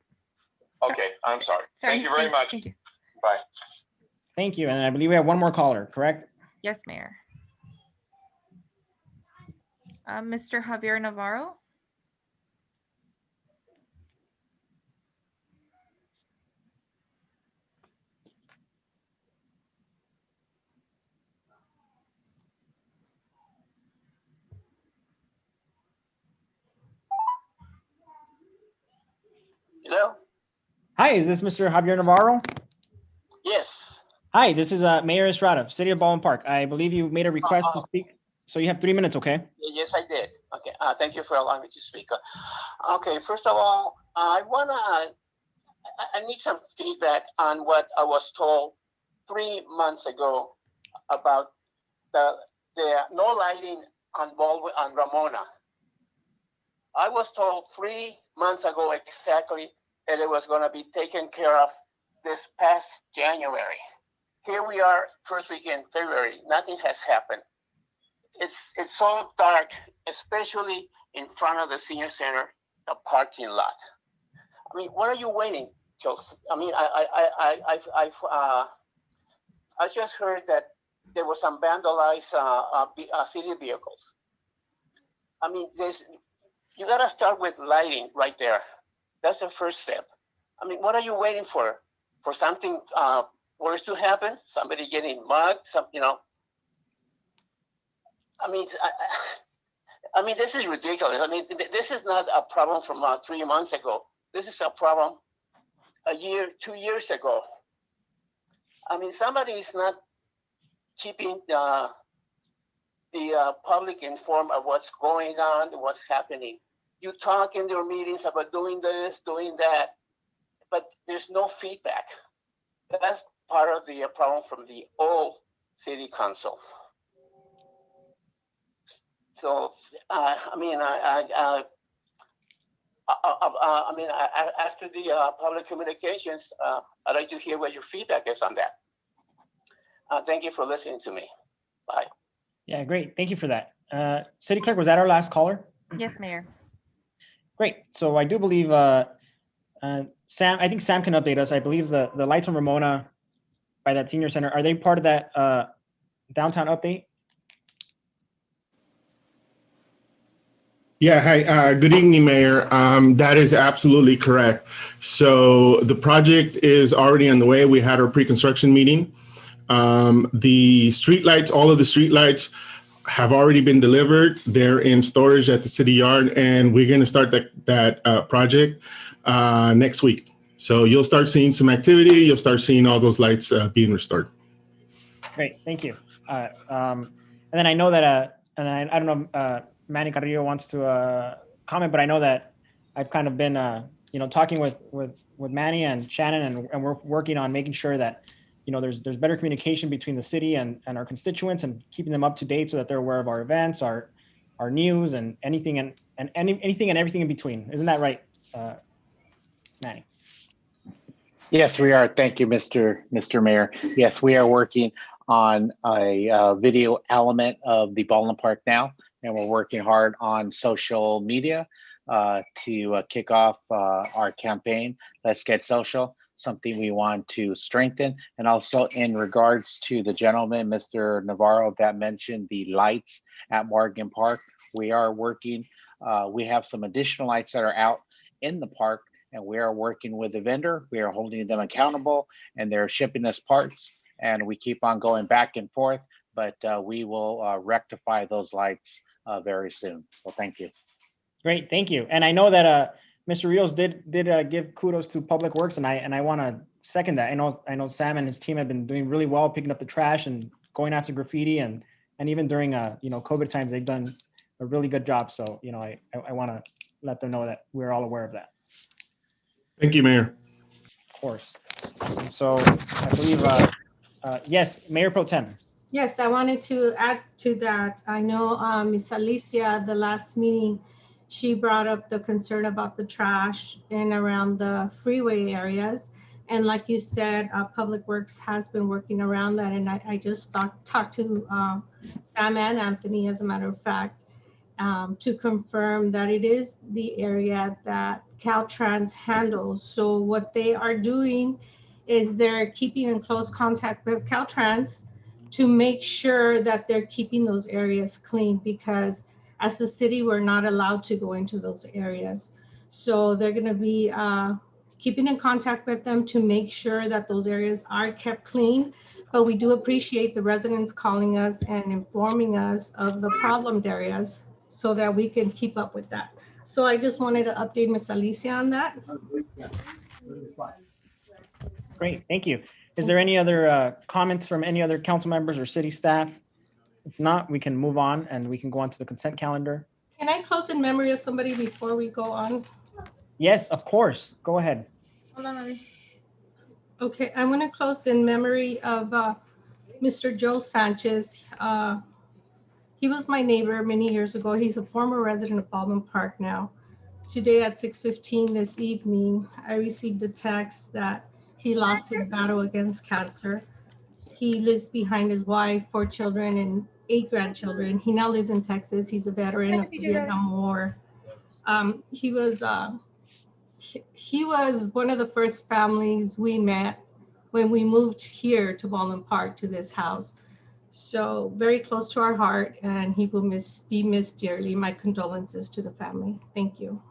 Okay, I'm sorry. Thank you very much. Thank you. Bye. Thank you. And I believe we have one more caller, correct? Yes, Mayor. Mr. Javier Navarro. Hello? Hi, is this Mr. Javier Navarro? Yes. Hi, this is Mayor Estrada, City of Baldwin Park. I believe you made a request to speak. So you have 3 minutes, okay? Yes, I did. Okay. Thank you for allowing me to speak. Okay. First of all, I need some feedback on what I was told 3 months ago about the no lighting on Baldwin on Ramona. I was told 3 months ago exactly that it was going to be taken care of this past January. Here we are, first week in February. Nothing has happened. It's so dark, especially in front of the senior center, the parking lot. I mean, what are you waiting till? I mean, I just heard that there was some vandalized city vehicles. I mean, you gotta start with lighting right there. That's the first step. I mean, what are you waiting for? For something worse to happen? Somebody getting mugged? I mean, this is ridiculous. I mean, this is not a problem from 3 months ago. This is a problem a year, 2 years ago. I mean, somebody is not keeping the public informed of what's going on, what's happening. You talk in your meetings about doing this, doing that, but there's no feedback. That's part of the problem from the old city council. So, after the public communications, I'd like to hear what your feedback is on that. Thank you for listening to me. Bye. Yeah, great. Thank you for that. City Clerk, was that our last caller? Yes, Mayor. Great. So I do believe Sam, I think Sam can update us. I believe the lights on Ramona by that senior center, are they part of that downtown update? Yeah, hi, good evening, Mayor. That is absolutely correct. So the project is already on the way. We had our pre-construction meeting. The streetlights, all of the streetlights have already been delivered. They're in storage at the city yard, and we're going to start that project next week. So you'll start seeing some activity. You'll start seeing all those lights being restored. Great, thank you. And then I know that, and I don't know, Manny Carrillo wants to comment, but I know that I've kind of been, talking with Manny and Shannon, and we're working on making sure that, there's better communication between the city and our constituents, and keeping them up to date so that they're aware of our events, our news, and anything and anything and everything in between. Isn't that right, Manny? Yes, we are. Thank you, Mr. Mayor. Yes, we are working on a video element of the Ballin Park now, and we're working hard on social media to kick off our campaign, Let's Get Social, something we want to strengthen. And also in regards to the gentleman, Mr. Navarro, that mentioned the lights at Morgan Park, we are working, we have some additional lights that are out in the park, and we are working with the vendor. We are holding them accountable, and they're shipping us parts, and we keep on going back and forth, but we will rectify those lights very soon. So thank you. Great, thank you. And I know that Mr. Rios did give kudos to Public Works, and I want to second that. I know Sam and his team have been doing really well picking up the trash and going after graffiti, and even during COVID times, they've done a really good job. So I want to let them know that we're all aware of that. Thank you, Mayor. Of course. So I believe, yes, Mayor Pro Tem. Yes, I wanted to add to that. I know Ms. Alicia at the last meeting, she brought up the concern about the trash in around the freeway areas. And like you said, Public Works has been working around that. And I just talked to Sam and Anthony, as a matter of fact, to confirm that it is the area that Caltrans handles. So what they are doing is they're keeping in close contact with Caltrans to make sure that they're keeping those areas clean, because as the city, we're not allowed to go into those areas. So they're going to be keeping in contact with them to make sure that those areas are kept clean. But we do appreciate the residents calling us and informing us of the problemed areas so that we can keep up with that. So I just wanted to update Ms. Alicia on that. Great, thank you. Is there any other comments from any other council members or city staff? If not, we can move on and we can go on to the consent calendar. Can I close in memory of somebody before we go on? Yes, of course. Go ahead. Hold on, Abby. Okay, I want to close in memory of Mr. Joe Sanchez. He was my neighbor many years ago. He's a former resident of Baldwin Park now. Today at 6:15 this evening, I received a text that he lost his battle against cancer. He lives behind his wife, 4 children, and 8 grandchildren. He now lives in Texas. He's a veteran of the Vietnam War. He was one of the first families we met when we moved here to Baldwin Park, to this house. So very close to our heart, and he will be missed dearly. My condolences to the family. Thank you.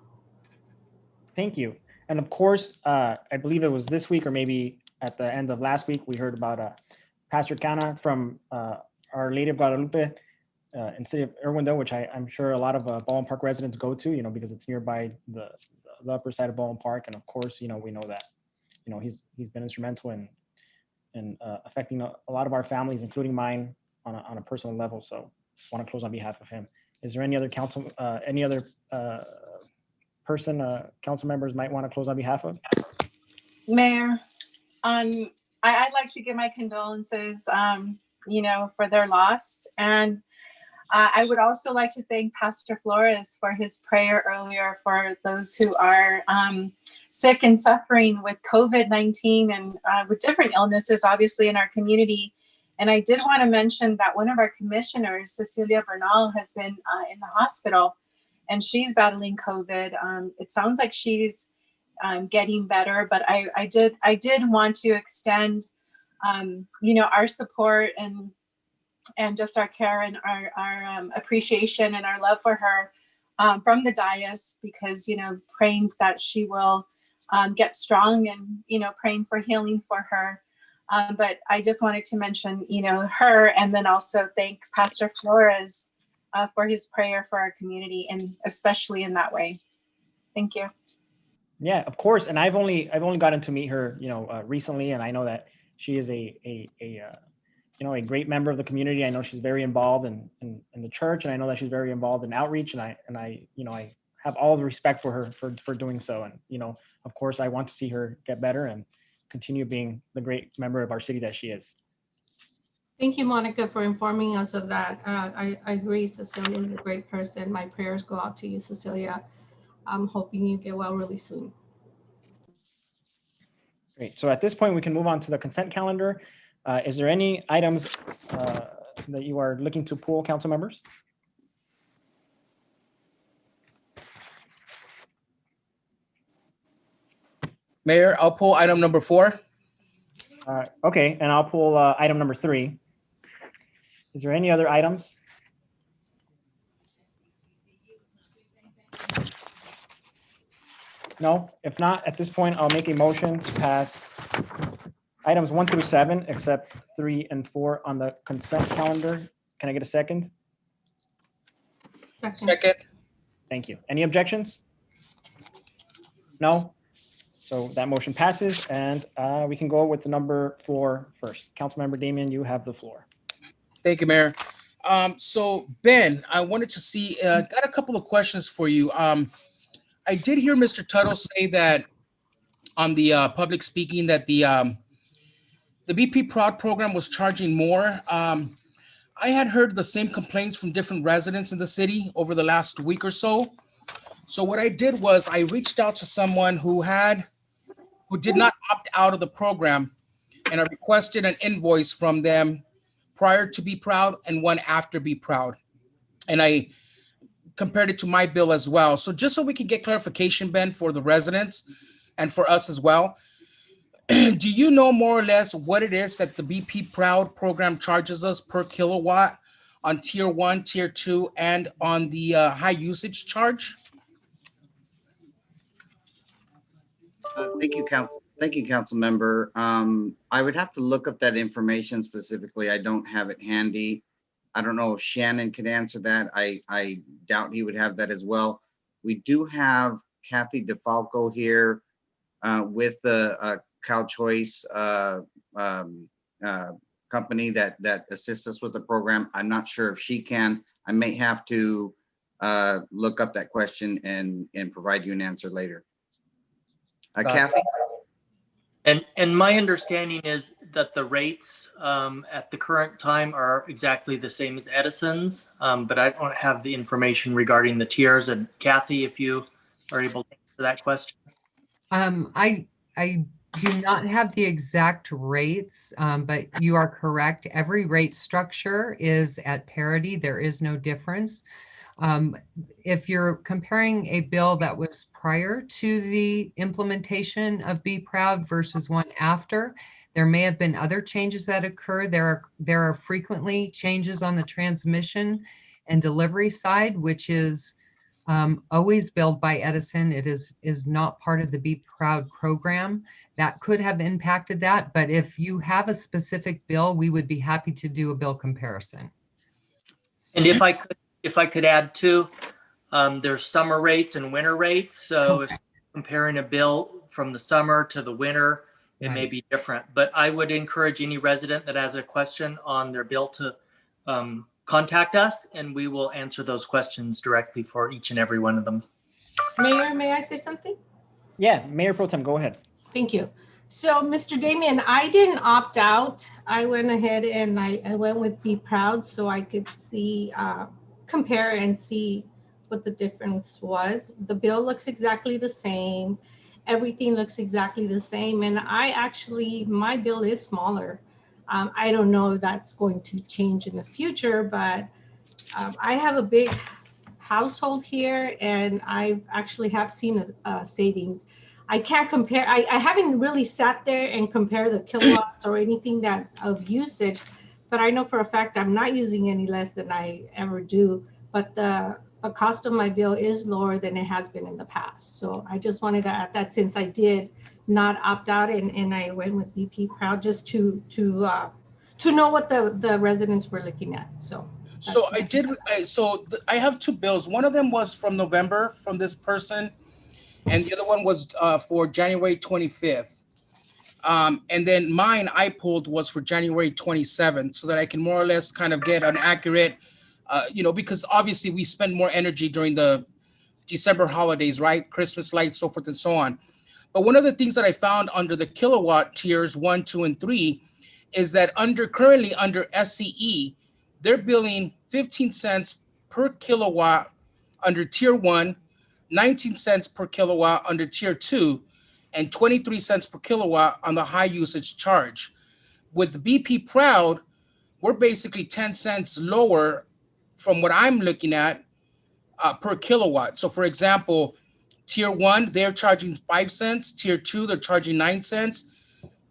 Thank you. And of course, I believe it was this week or maybe at the end of last week, we heard about Pastor Cana from Our Lady of Guadalupe in the city of Irwindale, which I'm sure a lot of Baldwin Park residents go to, because it's nearby the upper side of Baldwin Park. And of course, we know that, he's been instrumental in affecting a lot of our families, including mine, on a personal level. So I want to close on behalf of him. Is there any other council members might want to close on behalf of? Mayor, I'd like to give my condolences, for their loss. And I would also like to thank Pastor Flores for his prayer earlier for those who are sick and suffering with COVID-19 and with different illnesses, obviously, in our community. And I did want to mention that one of our commissioners, Cecilia Bernal, has been in the hospital, and she's battling COVID. It sounds like she's getting better, but I did want to extend, our support and just our care and our appreciation and our love for her from the dais, because, praying that she will get strong and, praying for healing for her. But I just wanted to mention, her, and then also thank Pastor Flores for his prayer for our community, and especially in that way. Thank you. Yeah, of course. And I've only gotten to meet her, recently, and I know that she is a great member of the community. I know she's very involved in the church, and I know that she's very involved in outreach. And I have all the respect for her for doing so. And of course, I want to see her get better and continue being the great member of our city that she is. Thank you, Monica, for informing us of that. I agree. Cecilia is a great person. My prayers go out to you, Cecilia. I'm hoping you get well really soon. Great. So at this point, we can move on to the consent calendar. Is there any items that you are looking to pull, council members? Mayor, I'll pull item number 4. Okay, and I'll pull item number 3. Is there any other items? No? If not, at this point, I'll make a motion to pass items 1 through 7, except 3 and 4 on the consent calendar. Can I get a second? Second. Thank you. Any objections? No? So that motion passes, and we can go with the number 4 first. Councilmember Damian, you have the floor. Thank you, Mayor. So Ben, I wanted to see, got a couple of questions for you. I did hear Mr. Tuttle say that on the public speaking that the BP Proud program was charging more. I had heard the same complaints from different residents in the city over the last week or so. So what I did was I reached out to someone who did not opt out of the program, and I requested an invoice from them prior to Be Proud and one after Be Proud. And I compared it to my bill as well. So just so we can get clarification, Ben, for the residents and for us as well, do you know more or less what it is that the BP Proud program charges us per kilowatt on tier 1, tier 2, and on the high usage charge? Thank you, Council Member. I would have to look up that information specifically. I don't have it handy. I don't know if Shannon could answer that. I doubt he would have that as well. We do have Kathy DeFalco here with the CalChoice company that assists us with the program. I'm not sure if she can. I may have to look up that question and provide you an answer later. Kathy? And my understanding is that the rates at the current time are exactly the same as Edison's, but I don't have the information regarding the tiers. And Kathy, if you are able to answer that question. I do not have the exact rates, but you are correct. Every rate structure is at parity. There is no difference. If you're comparing a bill that was prior to the implementation of Be Proud versus one after, there may have been other changes that occur. There are frequently changes on the transmission and delivery side, which is always billed by Edison. It is not part of the Be Proud program. That could have impacted that, but if you have a specific bill, we would be happy to do a bill comparison. And if I could add too, there's summer rates and winter rates. So if comparing a bill from the summer to the winter, it may be different. But I would encourage any resident that has a question on their bill to contact us, and we will answer those questions directly for each and every one of them. Mayor, may I say something? Yeah, Mayor Pro Tem, go ahead. Thank you. So, Mr. Damian, I didn't opt out. I went ahead and I went with Be Proud so I could see, compare and see what the difference was. The bill looks exactly the same. Everything looks exactly the same. And my bill is smaller. I don't know if that's going to change in the future, but I have a big household here and I actually have seen a savings. I can't compare, I haven't really sat there and compare the kilowatts or anything that of usage, but I know for a fact I'm not using any less than I ever do, but the cost of my bill is lower than it has been in the past. So I just wanted to add that since I did not opt out and I went with BP Proud just to know what the residents were looking at. So I have two bills. One of them was from November from this person, and the other one was for January 25th. And then mine I pulled was for January 27th, so that I can more or less kind of get an accurate, because obviously we spend more energy during the December holidays, right? Christmas lights, so forth and so on. But one of the things that I found under the kilowatt tiers 1, 2, and 3 is that currently under SCE, they're billing 15 cents per kilowatt under tier 1, 19 cents per kilowatt under tier 2, and 23 cents per kilowatt on the high usage charge. With the BP Proud, we're basically 10 cents lower from what I'm looking at per kilowatt. So for example, tier 1, they're charging 5 cents. Tier 2, they're charging 9 cents.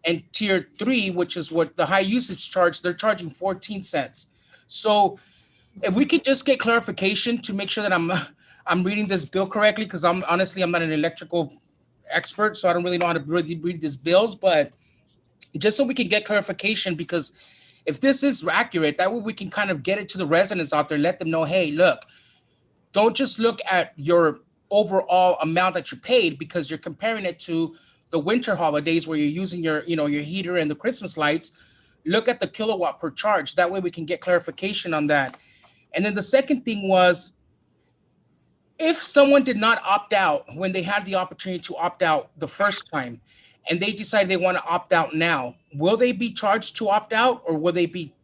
And tier 3, which is what the high usage charge, they're charging 14 cents. So if we could just get clarification to make sure that I'm reading this bill correctly, because I'm not an electrical expert, so I don't really know how to really read these bills, but just so we can get clarification, because if this is accurate, that way we can kind of get it to the residents out there, let them know, hey, look, don't just look at your overall amount that you paid because you're comparing it to the winter holidays where you're using your heater and the Christmas lights. Look at the kilowatt per charge. That way we can get clarification on that. And then the second thing was, if someone did not opt out when they had the opportunity to opt out the first time, and they decide they want to opt out now, will they be charged to opt out, or will they be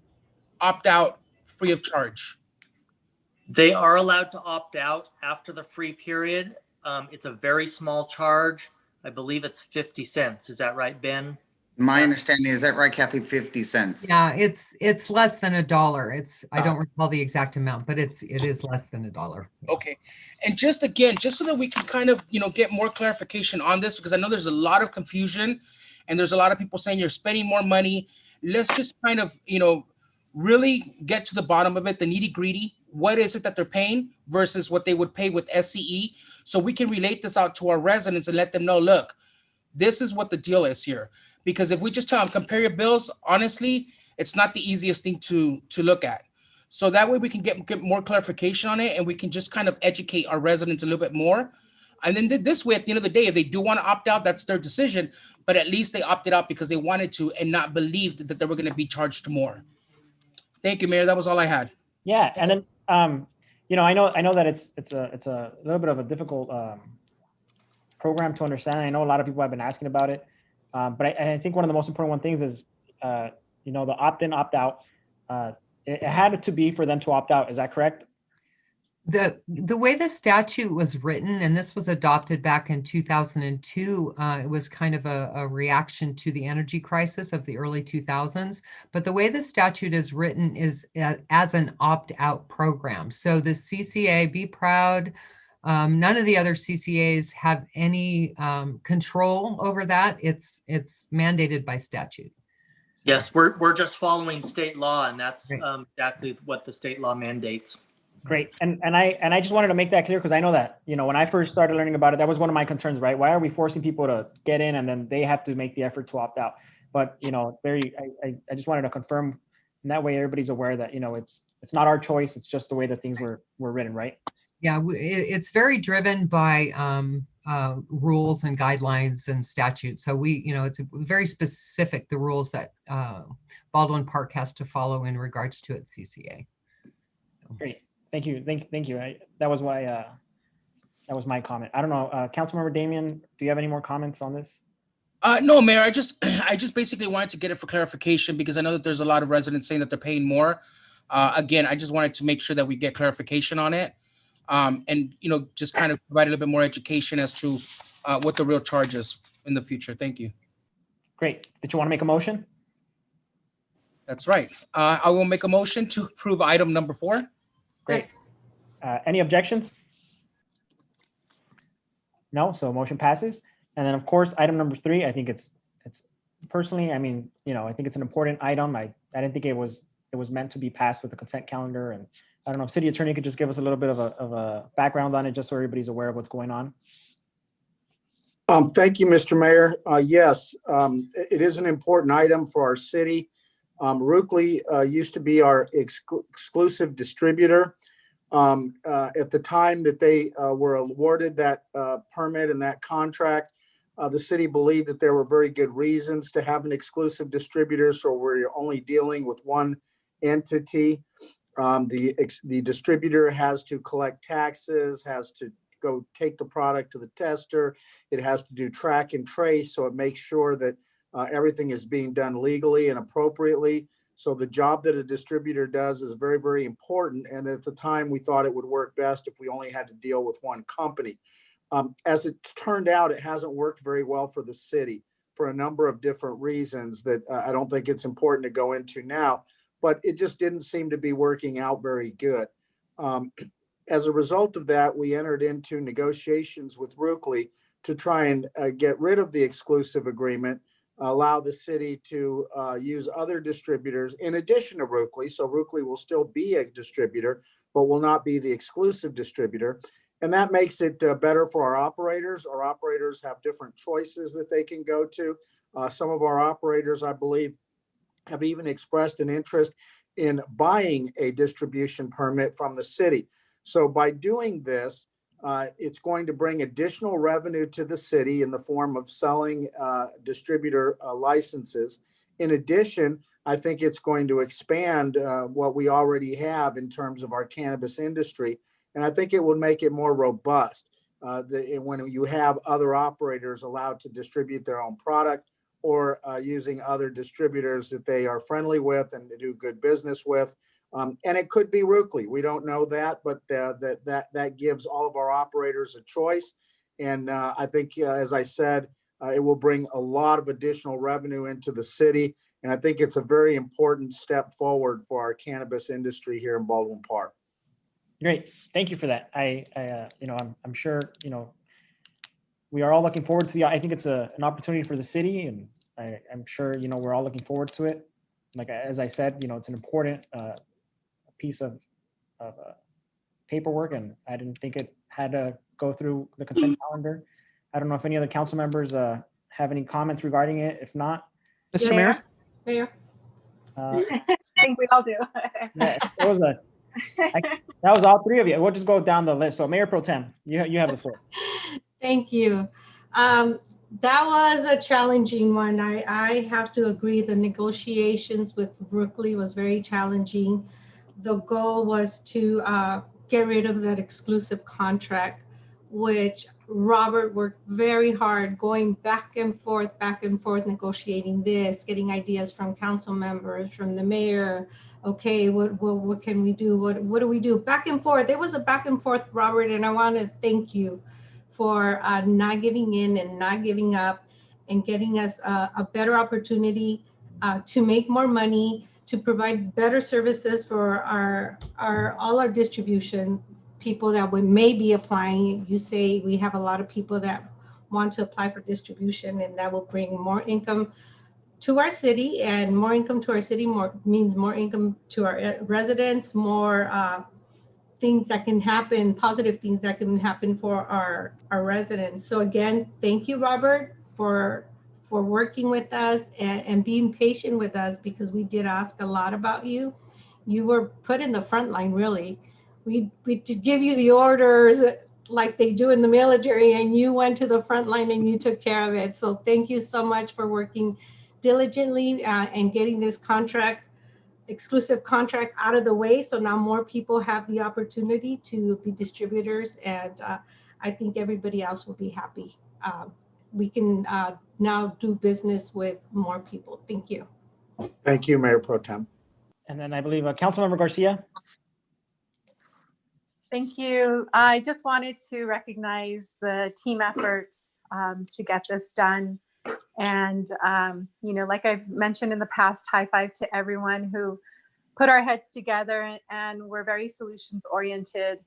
opt out free of charge? They are allowed to opt out after the free period. It's a very small charge. I believe it's 50 cents. Is that right, Ben? My understanding, is that right, Kathy? 50 cents. Yeah, it's less than $1. I don't recall the exact amount, but it is less than $1. Okay. And just so that we can kind of, get more clarification on this, because I know there's a lot of confusion and there's a lot of people saying you're spending more money. Let's just kind of, really get to the bottom of it, the nitty gritty. What is it that they're paying versus what they would pay with SCE? So we can relate this out to our residents and let them know, look, this is what the deal is here. Because if we just tell them, compare your bills, honestly, it's not the easiest thing to look at. So that way we can get more clarification on it, and we can just kind of educate our residents a little bit more. And then this way, at the end of the day, if they do want to opt out, that's their decision. But at least they opted out because they wanted to and not believed that they were going to be charged more. Thank you, Mayor. That was all I had. Yeah, and then I know that it's a little bit of a difficult program to understand. I know a lot of people have been asking about it, but I think one of the most important things is the opt-in, opt-out. It had to be for them to opt out. Is that correct? The way the statute was written, and this was adopted back in 2002, it was kind of a reaction to the energy crisis of the early 2000s. But the way the statute is written is as an opt-out program. So the CCA, Be Proud, none of the other CCAs have any control over that. It's mandated by statute. Yes, we're just following state law, and that's exactly what the state law mandates. Great. And I just wanted to make that clear, because I know that, when I first started learning about it, that was one of my concerns, right? Why are we forcing people to get in and then they have to make the effort to opt out? But, I just wanted to confirm, and that way everybody's aware that, it's not our choice. It's just the way that things were written, right? Yeah, it's very driven by rules and guidelines and statutes. So it's very specific, the rules that Baldwin Park has to follow in regards to its CCA. So. Great, thank you, thank you. That was why that was my comment. I don't know, Councilmember Damian, do you have any more comments on this? No, Mayor, I just basically wanted to get it for clarification because I know that there's a lot of residents saying that they're paying more. Again, I just wanted to make sure that we get clarification on it. And, just kind of provide a little bit more education as to what the real charge is in the future. Thank you. Great. Did you want to make a motion? That's right. I will make a motion to approve item number 4. Great. Any objections? No, so motion passes. And then of course, item number 3, I think it's personally, I mean, I think it's an important item. I didn't think it was meant to be passed with the consent calendar. And I don't know if City Attorney could just give us a little bit of a background on it, just so everybody's aware of what's going on. Thank you, Mr. Mayor. Yes, it is an important item for our city. Rookley used to be our exclusive distributor. At the time that they were awarded that permit and that contract, the city believed that there were very good reasons to have an exclusive distributor, so we're only dealing with one entity. The distributor has to collect taxes, has to go take the product to the tester. It has to do track and trace, so it makes sure that everything is being done legally and appropriately. So the job that a distributor does is very, very important. And at the time, we thought it would work best if we only had to deal with one company. As it turned out, it hasn't worked very well for the city for a number of different reasons that I don't think it's important to go into now, but it just didn't seem to be working out very good. As a result of that, we entered into negotiations with Rookley to try and get rid of the exclusive agreement, allow the city to use other distributors in addition to Rookley. So Rookley will still be a distributor, but will not be the exclusive distributor. And that makes it better for our operators. Our operators have different choices that they can go to. Some of our operators, I believe, have even expressed an interest in buying a distribution permit from the city. So by doing this, it's going to bring additional revenue to the city in the form of selling distributor licenses. In addition, I think it's going to expand what we already have in terms of our cannabis industry. And I think it will make it more robust when you have other operators allowed to distribute their own product or using other distributors that they are friendly with and do good business with. And it could be Rookley. We don't know that, but that gives all of our operators a choice. And I think, as I said, it will bring a lot of additional revenue into the city. And I think it's a very important step forward for our cannabis industry here in Baldwin Park. Great, thank you for that. I'm sure, we are all looking forward to I think it's an opportunity for the city, and I'm sure, we're all looking forward to it. Like, as I said, it's an important piece of paperwork, and I didn't think it had to go through the consent calendar. I don't know if any other council members have any comments regarding it. If not, Mr. Mayor? Mayor. I think we all do. Yeah, that was all 3 of you. We'll just go down the list. So Mayor Pro Tem, you have the floor. Thank you. That was a challenging one. I have to agree. The negotiations with Rookley was very challenging. The goal was to get rid of that exclusive contract, which Robert worked very hard, going back and forth, negotiating this, getting ideas from council members, from the mayor. Okay, what can we do? What do we do? Back and forth. It was a back and forth, Robert, and I want to thank you for not giving in and not giving up and getting us a better opportunity to make more money, to provide better services for all our distribution people that may be applying. You say we have a lot of people that want to apply for distribution, and that will bring more income to our city, and more income to our city means more income to our residents, more things that can happen, positive things that can happen for our residents. So again, thank you, Robert, for working with us and being patient with us, because we did ask a lot about you. You were put in the front line, really, we did give you the orders like they do in the military, and you went to the front line and you took care of it. So thank you so much for working diligently and getting this exclusive contract out of the way. So now more people have the opportunity to be distributors, and I think everybody else will be happy. We can now do business with more people. Thank you. Thank you, Mayor Pro Tem. And then I believe Councilmember Garcia. Thank you. I just wanted to recognize the team efforts to get this done. And, like I've mentioned in the past, high five to everyone who put our heads together and we're very solutions oriented.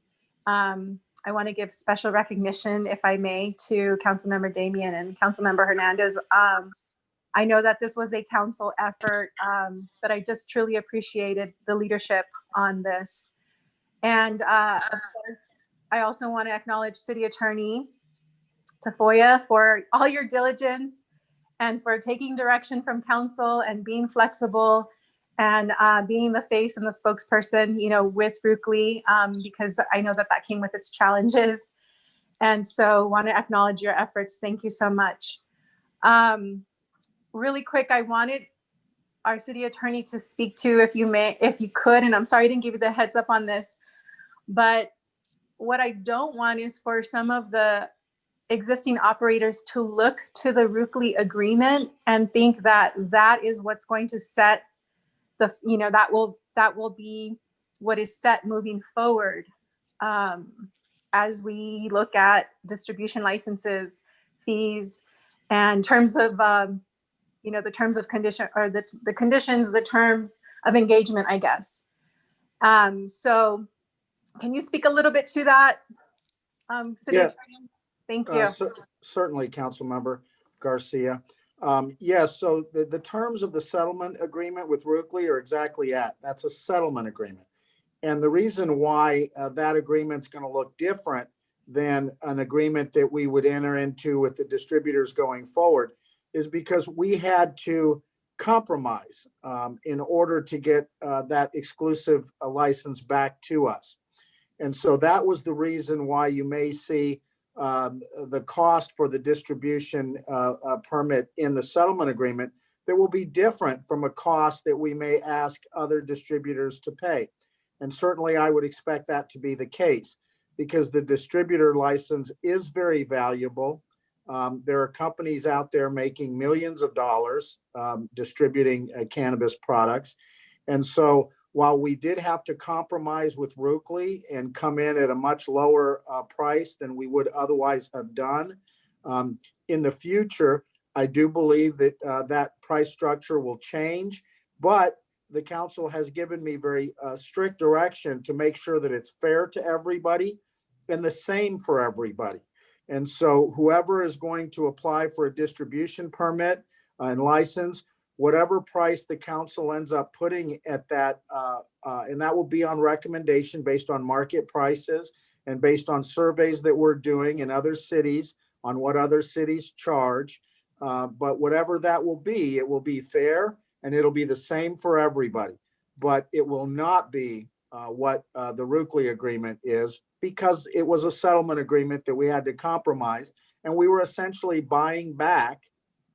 I want to give special recognition, if I may, to Councilmember Damian and Councilmember Hernandez. I know that this was a council effort, but I just truly appreciated the leadership on this. And of course, I also want to acknowledge City Attorney Tafoya for all your diligence and for taking direction from council and being flexible and being the face and the spokesperson, with Rukli, because I know that came with its challenges. And so want to acknowledge your efforts. Thank you so much. Really quick, I wanted our city attorney to speak to, if you could, and I'm sorry I didn't give you the heads up on this, but what I don't want is for some of the existing operators to look to the Rukli agreement and think that is what's going to set that will be what is set moving forward as we look at distribution licenses, fees, and terms of the terms of condition, or the conditions, the terms of engagement, I guess. So can you speak a little bit to that, City Attorney? Thank you. Certainly, Councilmember Garcia. Yes, so the terms of the settlement agreement with Rukli are exactly that's a settlement agreement. And the reason why that agreement's going to look different than an agreement that we would enter into with the distributors going forward is because we had to compromise in order to get that exclusive license back to us. And so that was the reason why you may see the cost for the distribution permit in the settlement agreement that will be different from a cost that we may ask other distributors to pay. And certainly I would expect that to be the case because the distributor license is very valuable. There are companies out there making millions of dollars distributing cannabis products. And so while we did have to compromise with Rukli and come in at a much lower price than we would otherwise have done, in the future, I do believe that that price structure will change, but the council has given me very strict direction to make sure that it's fair to everybody and the same for everybody. And so whoever is going to apply for a distribution permit and license, whatever price the council ends up putting at that, and that will be on recommendation based on market prices and based on surveys that we're doing in other cities on what other cities charge. But whatever that will be, it will be fair and it'll be the same for everybody. But it will not be what the Rukli agreement is because it was a settlement agreement that we had to compromise. And we were essentially buying back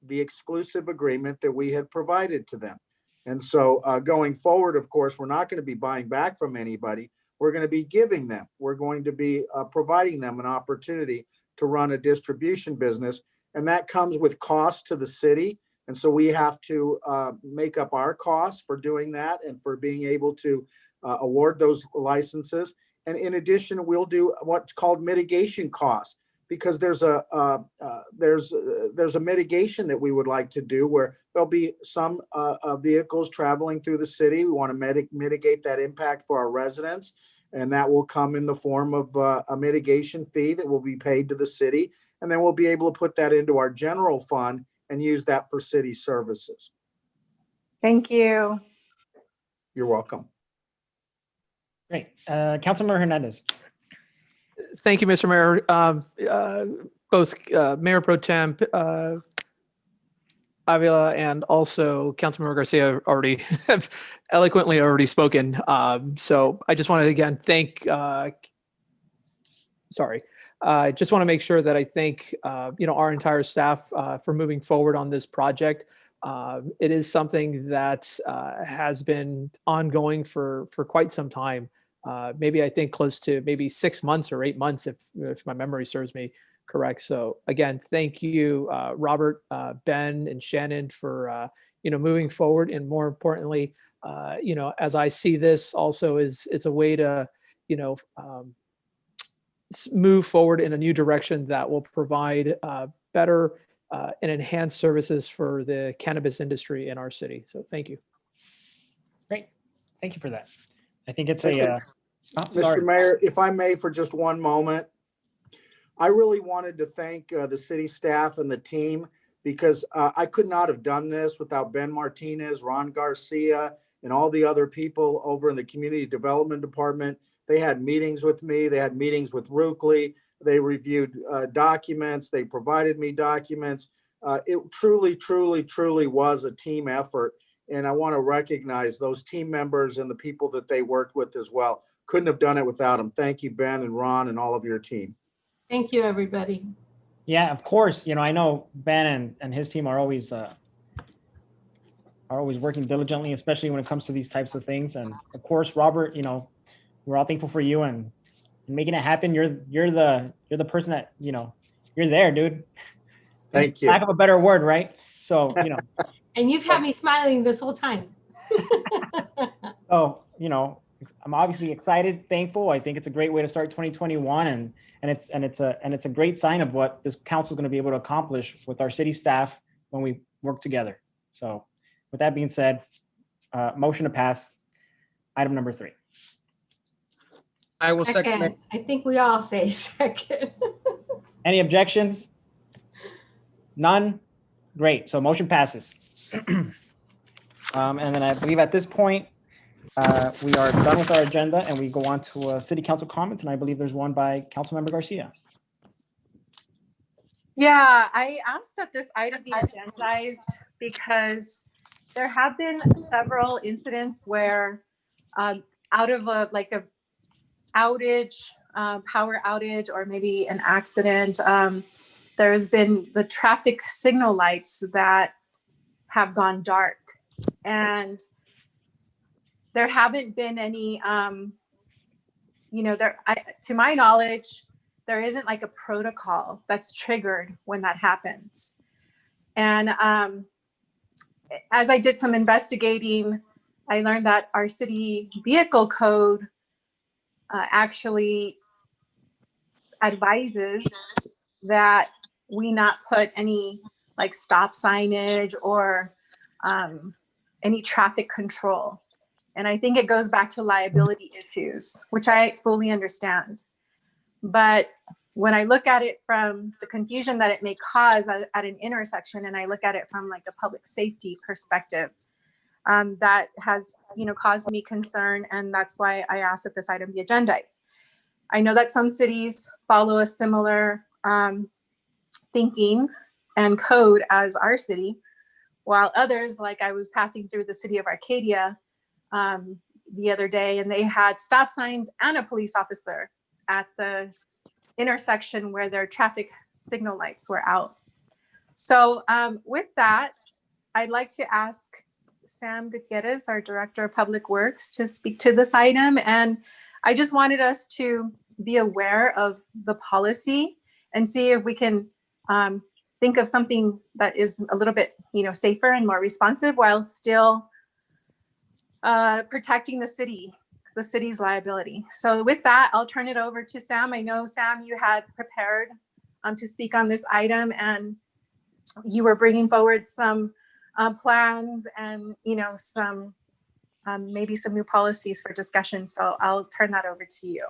the exclusive agreement that we had provided to them. And so going forward, of course, we're not going to be buying back from anybody. We're going to be giving them, we're going to be providing them an opportunity to run a distribution business. And that comes with costs to the city. And so we have to make up our costs for doing that and for being able to award those licenses. And in addition, we'll do what's called mitigation costs, because there's a mitigation that we would like to do where there'll be some vehicles traveling through the city. We want to mitigate that impact for our residents, and that will come in the form of a mitigation fee that will be paid to the city, and then we'll be able to put that into our general fund and use that for city services. Thank you. You're welcome. Great. Councilmember Hernandez. Thank you, Mr. Mayor. Both Mayor Pro Temp Avila and also Councilmember Garcia already have eloquently already spoken. So I just want to again thank, I just want to make sure that I thank, our entire staff for moving forward on this project. It is something that has been ongoing for quite some time. Maybe I think close to maybe 6 months or 8 months, if my memory serves me correct. So again, thank you, Robert, Ben, and Shannon for moving forward, and more importantly, as I see this also it's a way to move forward in a new direction that will provide better and enhanced services for the cannabis industry in our city. So thank you. Great. Thank you for that. I think it's Mr. Mayor, if I may, for just one moment, I really wanted to thank the city staff and the team, because I could not have done this without Ben Martinez, Ron Garcia, and all the other people over in the Community Development Department. They had meetings with me. They had meetings with Rukley. They reviewed documents. They provided me documents. It truly, truly, truly was a team effort. And I want to recognize those team members and the people that they worked with as well. Couldn't have done it without them. Thank you, Ben and Ron and all of your team. Thank you, everybody. Yeah, of course. I know Ben and his team are always working diligently, especially when it comes to these types of things. And of course, Robert, we're all thankful for you and making it happen. You're the person that, you're there, dude. Thank you. Lack of a better word, right? So, And you've had me smiling this whole time. So, I'm obviously excited, thankful. I think it's a great way to start 2021, and it's a great sign of what this council is going to be able to accomplish with our city staff when we work together. So, with that being said, motion to pass item number 3. I will second. I think we all say second. Any objections? None? Great. So motion passes. And then I believe at this point, we are done with our agenda and we go on to city council comments. And I believe there's one by Councilmember Garcia. Yeah, I asked that this item be agendized because there have been several incidents where out of a outage, power outage, or maybe an accident, there has been the traffic signal lights that have gone dark, and there haven't been any, to my knowledge, there isn't like a protocol that's triggered when that happens. And as I did some investigating, I learned that our city vehicle code actually advises that we not put any like stop signage or any traffic control. And I think it goes back to liability issues, which I fully understand. But when I look at it from the confusion that it may cause at an intersection, and I look at it from like a public safety perspective, that has caused me concern, and that's why I asked that this item be agendized. I know that some cities follow a similar thinking and code as our city, while others, like I was passing through the city of Arcadia the other day, and they had stop signs and a police officer at the intersection where their traffic signal lights were out. So with that, I'd like to ask Sam Gutierrez, our Director of Public Works, to speak to this item. And I just wanted us to be aware of the policy and see if we can think of something that is a little bit, safer and more responsive while still protecting the city's liability. So with that, I'll turn it over to Sam. I know, Sam, you had prepared to speak on this item, and you were bringing forward some plans and some maybe some new policies for discussion. So I'll turn that over to you.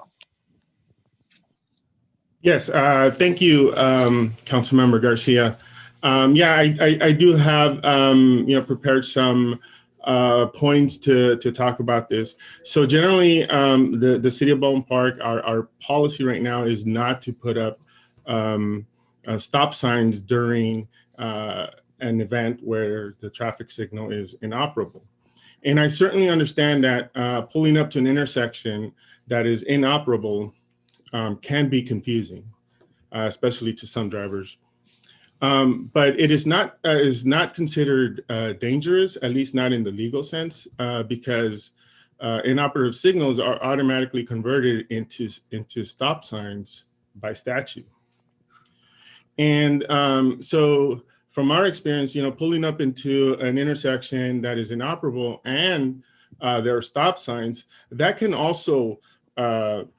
Yes, thank you, Councilmember Garcia. I do have prepared some points to talk about this. So generally, the city of Baldwin Park, our policy right now is not to put up stop signs during an event where the traffic signal is inoperable. And I certainly understand that pulling up to an intersection that is inoperable can be confusing, especially to some drivers. But it is not considered dangerous, at least not in the legal sense, because inoperative signals are automatically converted into stop signs by statute. And so from our experience, pulling up into an intersection that is inoperable and there are stop signs, that can also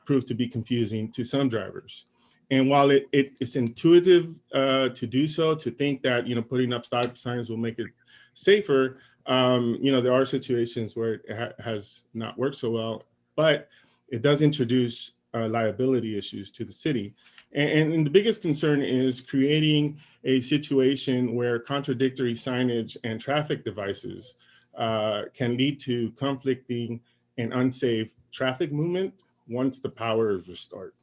prove to be confusing to some drivers. And while it's intuitive to do so, to think that putting up stop signs will make it safer, there are situations where it has not worked so well, but it does introduce liability issues to the city. And the biggest concern is creating a situation where contradictory signage and traffic devices can lead to conflicting and unsafe traffic movement once the power is restored.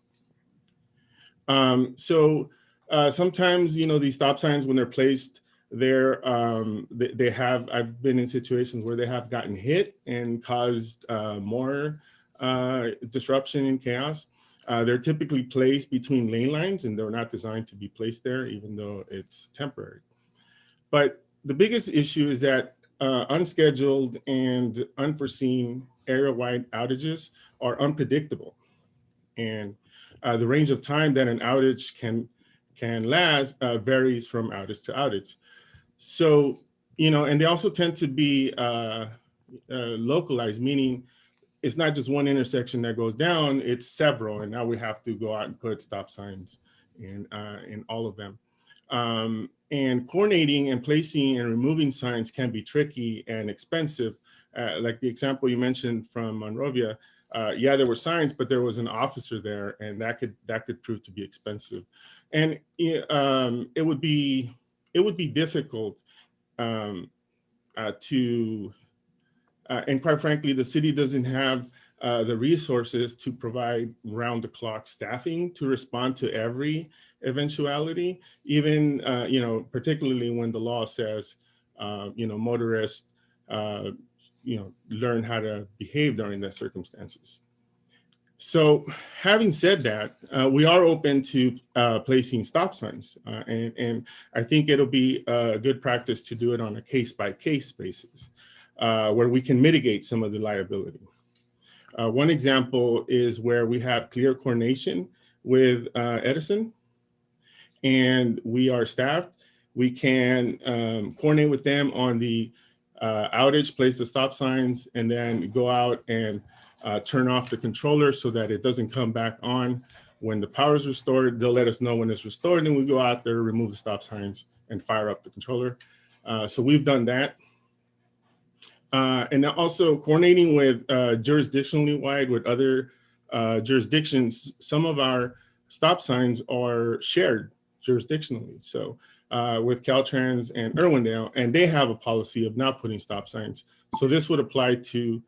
Sometimes, these stop signs, when they're placed there, I've been in situations where they have gotten hit and caused more disruption and chaos. They're typically placed between lane lines and they're not designed to be placed there, even though it's temporary. But the biggest issue is that unscheduled and unforeseen area-wide outages are unpredictable. And the range of time that an outage can last varies from outage to outage. So, and they also tend to be localized, meaning it's not just one intersection that goes down, it's several. And now we have to go out and put stop signs in all of them. And coordinating and placing and removing signs can be tricky and expensive. Like the example you mentioned from Monrovia, yeah, there were signs, but there was an officer there, and that could prove to be expensive. And it would be difficult and quite frankly, the city doesn't have the resources to provide round-the-clock staffing to respond to every eventuality, even particularly when the law says motorists learn how to behave during those circumstances. So having said that, we are open to placing stop signs, and I think it'll be a good practice to do it on a case-by-case basis, where we can mitigate some of the liability. One example is where we have clear coordination with Edison, and we are staffed. We can coordinate with them on the outage, place the stop signs, and then go out and turn off the controller so that it doesn't come back on when the power is restored. They'll let us know when it's restored, and we go out there, remove the stop signs, and fire up the controller. So we've done that. And also coordinating with jurisdictionally wide with other jurisdictions. Some of our stop signs are shared jurisdictionally. So with Caltrans and Irwindale, and they have a policy of not putting stop signs. So this would apply to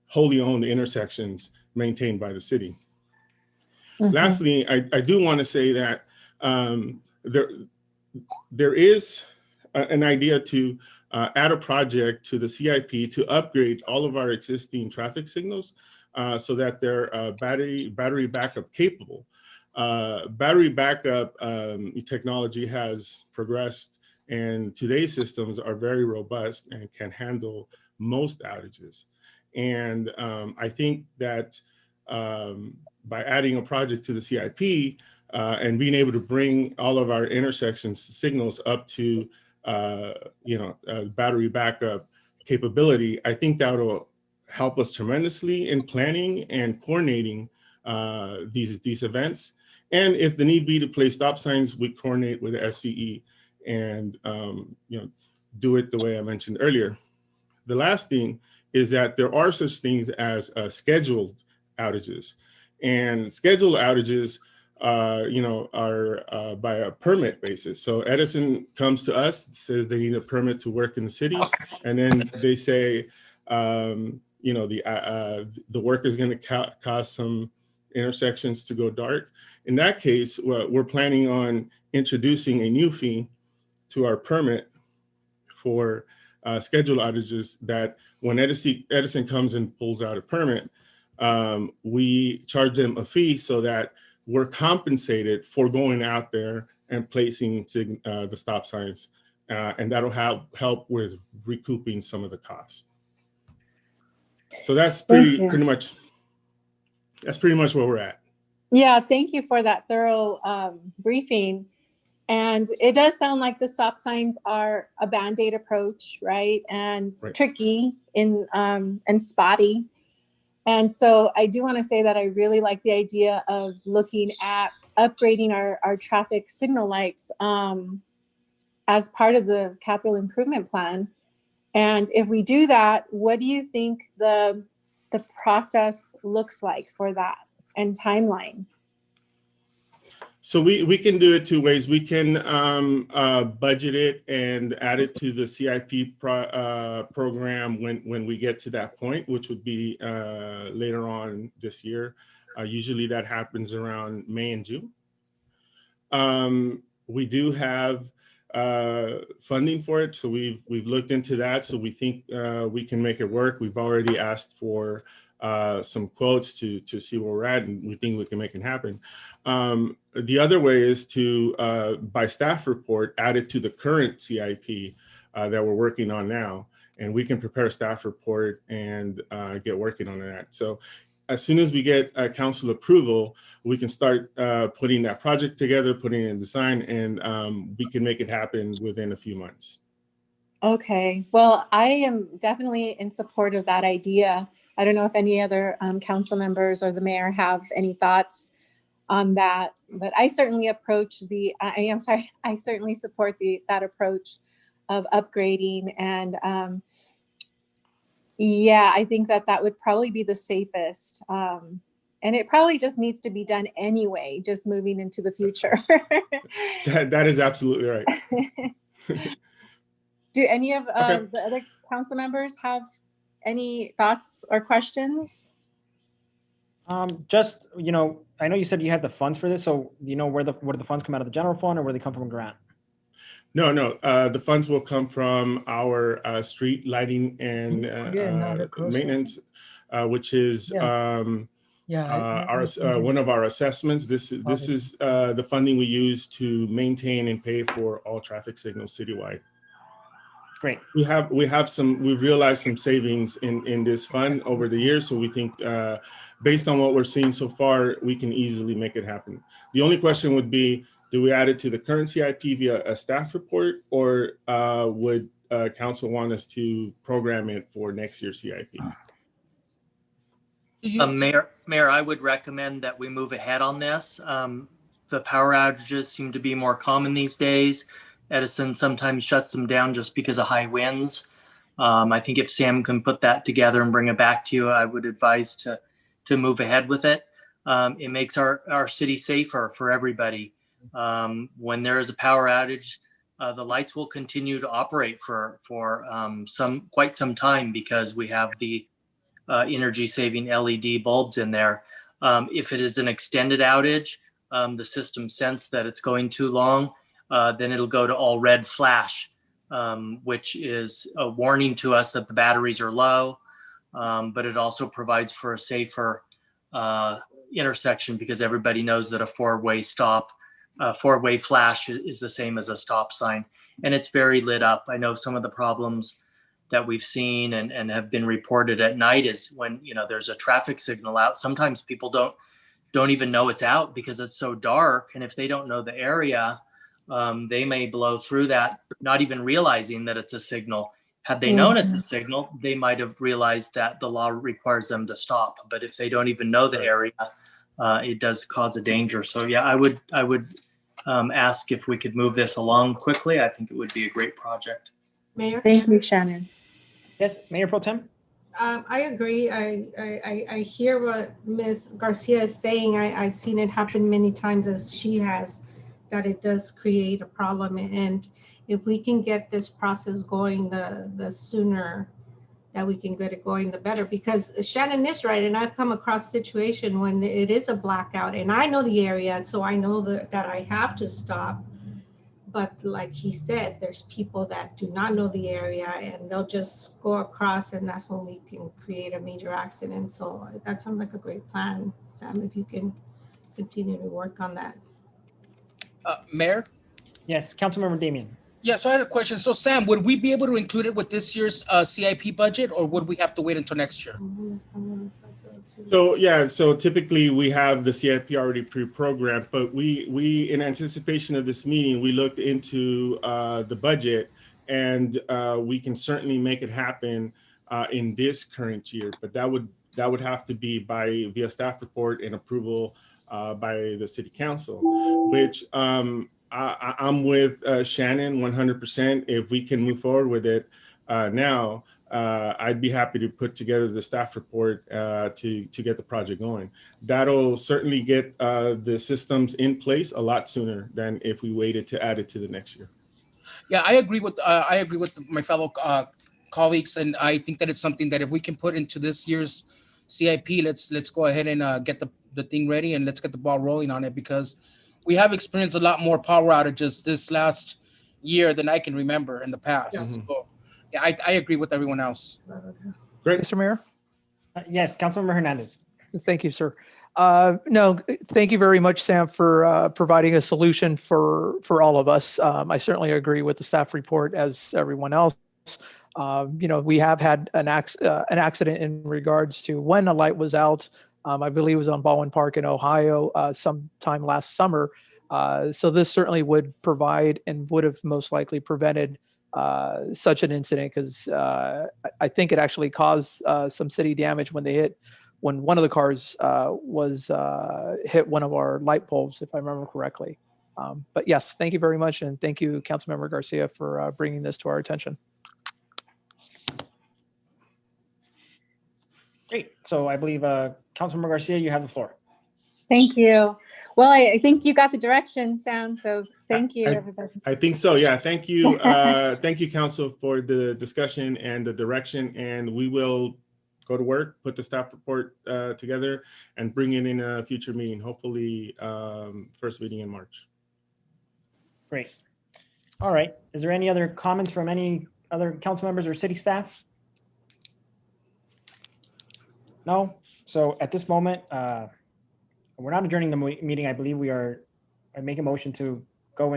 wholly owned intersections maintained by the city. Mm-hmm. Lastly, I do want to say that there is an idea to add a project to the CIP to upgrade all of our existing traffic signals so that they're battery backup capable. Battery backup technology has progressed, and today's systems are very robust and can handle most outages. And I think that by adding a project to the CIP and being able to bring all of our intersections signals up to battery backup capability, I think that will help us tremendously in planning and coordinating these events. And if the need be to place stop signs, we coordinate with the SCE and do it the way I mentioned earlier. The last thing is that there are such things as scheduled outages, and scheduled outages are by a permit basis. So Edison comes to us, says they need a permit to work in the city, and then they say, the work is going to cause some intersections to go dark. In that case, we're planning on introducing a new fee to our permit for scheduled outages that when Edison comes and pulls out a permit, we charge them a fee so that we're compensated for going out there and placing the stop signs, and that'll help with recouping some of the cost. So that's pretty much where we're at. Yeah, thank you for that thorough briefing. And it does sound like the stop signs are a Band-Aid approach, right? And tricky and spotty. And so I do want to say that I really like the idea of looking at upgrading our traffic signal lights as part of the capital improvement plan. And if we do that, what do you think the process looks like for that and timeline? So we can do it two ways. We can budget it and add it to the CIP program when we get to that point, which would be later on this year. Usually that happens around May and June. We do have funding for it, so we've looked into that. So we think we can make it work. We've already asked for some quotes to see where we're at, and we think we can make it happen. The other way is to, by staff report, add it to the current CIP that we're working on now, and we can prepare a staff report and get working on that. So as soon as we get council approval, we can start putting that project together, putting it in design, and we can make it happen within a few months. Okay, well, I am definitely in support of that idea. I don't know if any other council members or the mayor have any thoughts on that, but I certainly I certainly support that approach of upgrading. And yeah, I think that would probably be the safest. And it probably just needs to be done anyway, just moving into the future. That is absolutely right. Do any of the other council members have any thoughts or questions? Just, I know you said you had the funds for this, so where do the funds come out of the general fund or where they come from a grant? No, the funds will come from our street lighting and maintenance, which is one of our assessments. This is the funding we use to maintain and pay for all traffic signals citywide. Great. We've realized some savings in this fund over the years, so we think based on what we're seeing so far, we can easily make it happen. The only question would be, do we add it to the current CIP via a staff report, or would council want us to program it for next year's CIP? Mayor, I would recommend that we move ahead on this. The power outages seem to be more common these days. Edison sometimes shuts them down just because of high winds. I think if Sam can put that together and bring it back to you, I would advise to move ahead with it. It makes our city safer for everybody. When there is a power outage, the lights will continue to operate for quite some time because we have the energy saving LED bulbs in there. If it is an extended outage, the system sense that it's going too long, then it'll go to all red flash, which is a warning to us that the batteries are low, but it also provides for a safer intersection because everybody knows that a four-way flash is the same as a stop sign, and it's very lit up. I know some of the problems that we've seen and have been reported at night is when there's a traffic signal out. Sometimes people don't even know it's out because it's so dark, and if they don't know the area, they may blow through that, not even realizing that it's a signal. Had they known it's a signal, they might have realized that the law requires them to stop. But if they don't even know the area, it does cause a danger. So yeah, I would ask if we could move this along quickly. I think it would be a great project. Mayor? Thank you, Shannon. Yes, Mayor Pro Tem? I agree. I hear what Ms. Garcia is saying. I've seen it happen many times as she has, that it does create a problem. And if we can get this process going, the sooner that we can get it going, the better. Because Shannon is right, and I've come across a situation when it is a blackout, and I know the area, so I know that I have to stop. but like he said, there's people that do not know the area and they'll just go across, and that's when we can create a major accident. So that sounds like a great plan, Sam, if you can continue to work on that. Mayor? Yes, Councilmember Damian. Yeah, so I had a question. So Sam, would we be able to include it with this year's CIP budget, or would we have to wait until next year? So typically we have the CIP already pre-programmed, but we in anticipation of this meeting, we looked into the budget, and we can certainly make it happen in this current year, but that would have to be via staff report and approval by the city council, which I'm with Shannon 100%. If we can move forward with it now, I'd be happy to put together the staff report to get the project going. That'll certainly get the systems in place a lot sooner than if we waited to add it to the next year. Yeah, I agree with my fellow colleagues, and I think that it's something that if we can put into this year's CIP, let's go ahead and get the thing ready, and let's get the ball rolling on it, because we have experienced a lot more power outages this last year than I can remember in the past. So, yeah, I agree with everyone else. Great. Mr. Mayor? Yes, Councilmember Hernandez. Thank you, sir. No, thank you very much, Sam, for providing a solution for all of us. I certainly agree with the staff report as everyone else. We have had an accident in regards to when a light was out. I believe it was on Baldwin Park in Ohio sometime last summer. So this certainly would provide and would have most likely prevented such an incident, because I think it actually caused some city damage when one of the cars was hit one of our light bulbs, if I remember correctly. But yes, thank you very much. And thank you, Councilmember Garcia, for bringing this to our attention. Great. So I believe Councilmember Garcia, you have the floor. Thank you. Well, I think you got the direction, Sam. So thank you, everybody. I think so. Yeah. Thank you. Thank you, Council, for the discussion and the direction. And we will go to work, put the staff report together, and bring it in a future meeting, hopefully first meeting in March. Great. All right. Is there any other comments from any other council members or city staff? No? So at this moment, we're not adjourning the meeting. I believe I make a motion to go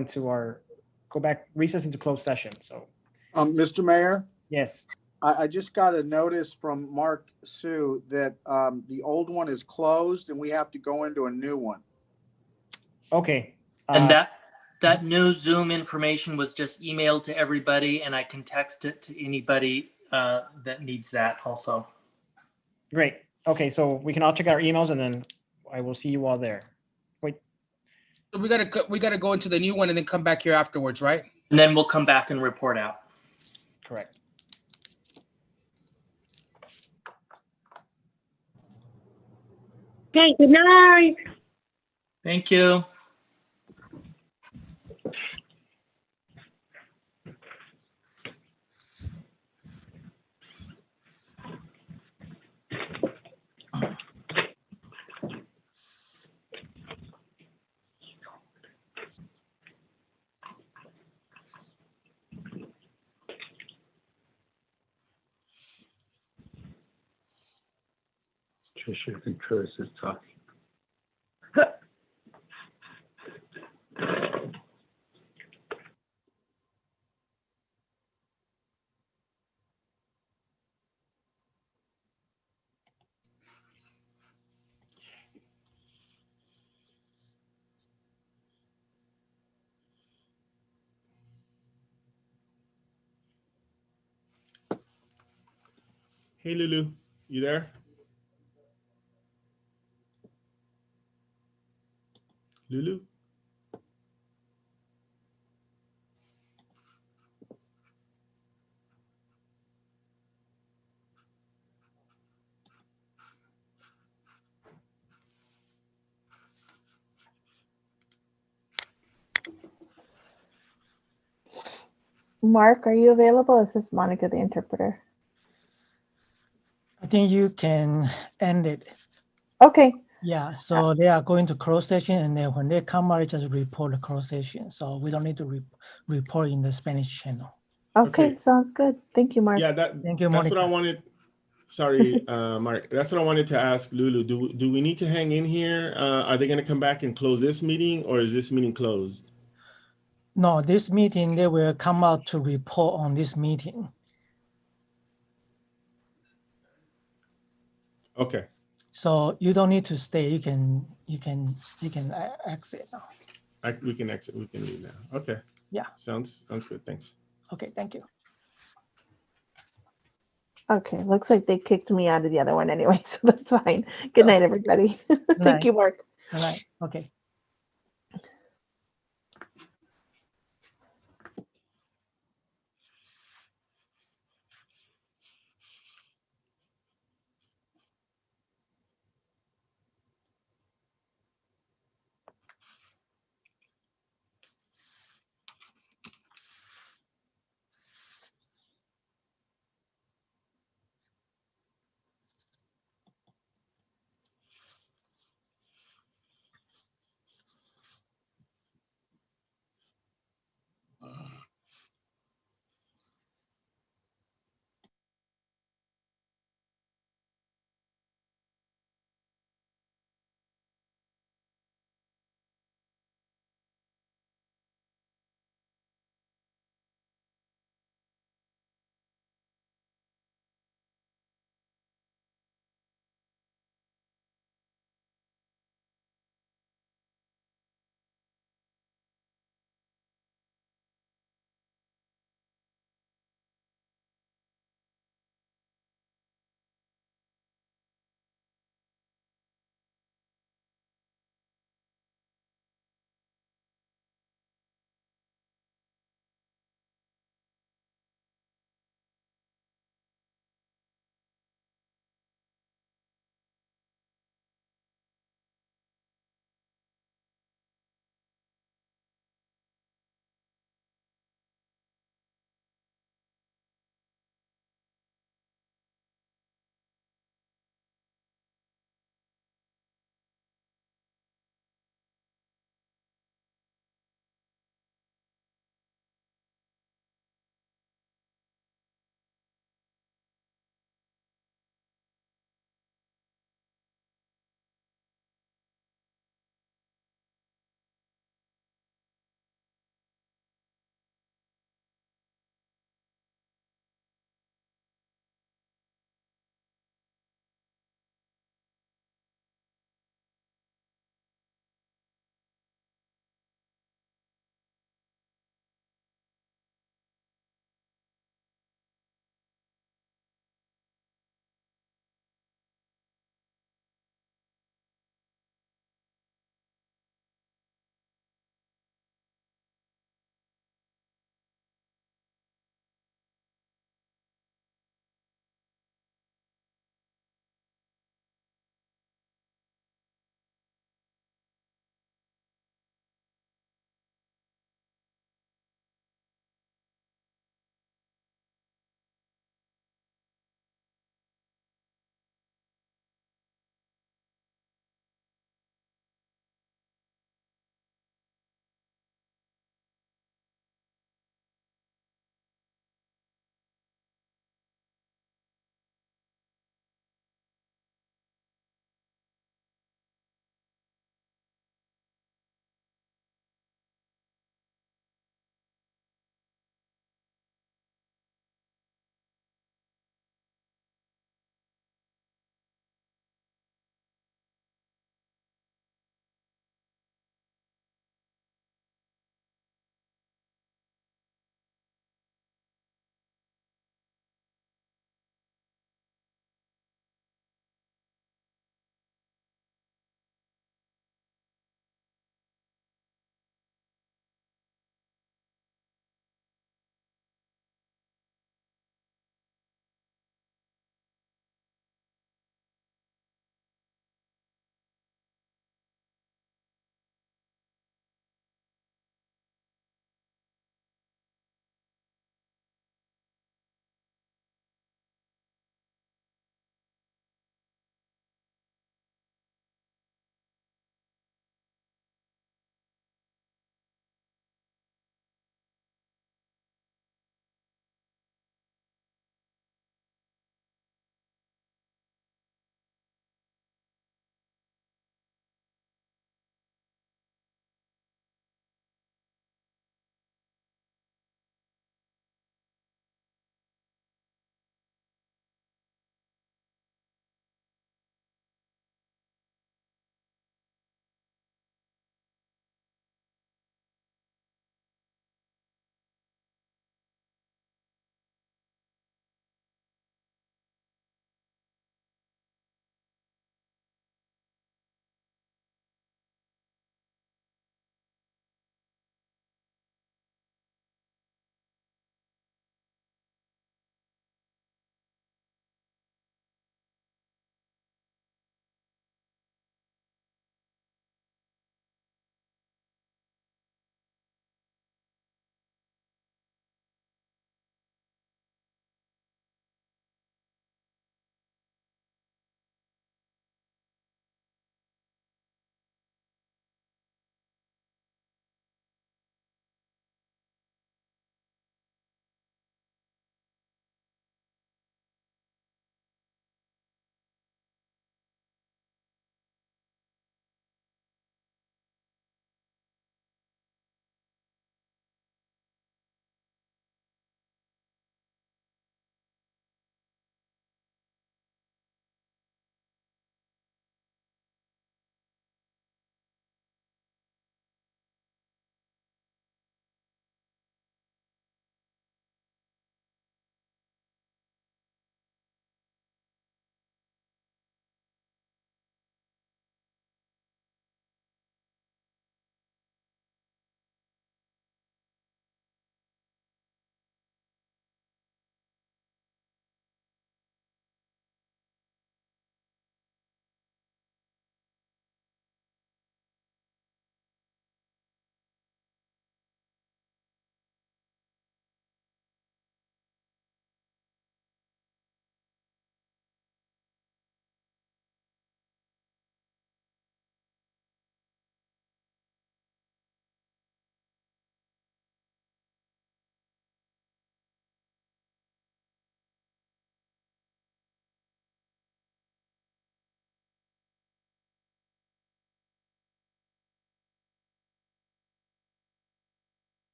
back, recess into closed session. So, Mr. Mayor? Yes. I just got a notice from Mark Sue that the old one is closed and we have to go into a new one. Okay. And that new Zoom information was just emailed to everybody, and I can text it to anybody that needs that also. Great. Okay, so we can all check our emails, and then I will see you all there. Wait. So we gotta go into the new one and then come back here afterwards, right? And then we'll come back and report out. Correct. Okay, good night. Thank you. Trisha Contreras is talking. Hey, Lulu, you there? Lulu? Mark, are you available? This is Monica, the interpreter. I think you can end it. Okay. Yeah, so they are going to closed session, and then when they come out, just report the closed session. So we don't need to report in the Spanish channel. Okay, sounds good. Thank you, Mark. Yeah, Thank you, that's what I Monica. wanted. Sorry, Mark. That's what I wanted to ask Lulu. Do we need to hang in here? Are they going to come back and close this meeting, or is this meeting closed? No, this meeting, they will come out to report on this meeting. Okay. So you don't need to stay. You can exit now. We can exit. We can leave now. Okay. Yeah. Sounds good. Thanks. Okay, thank you. Okay, looks like they kicked me out of the other one anyway, so that's fine. Good night, everybody. Thank you, Mark. Good night. Okay.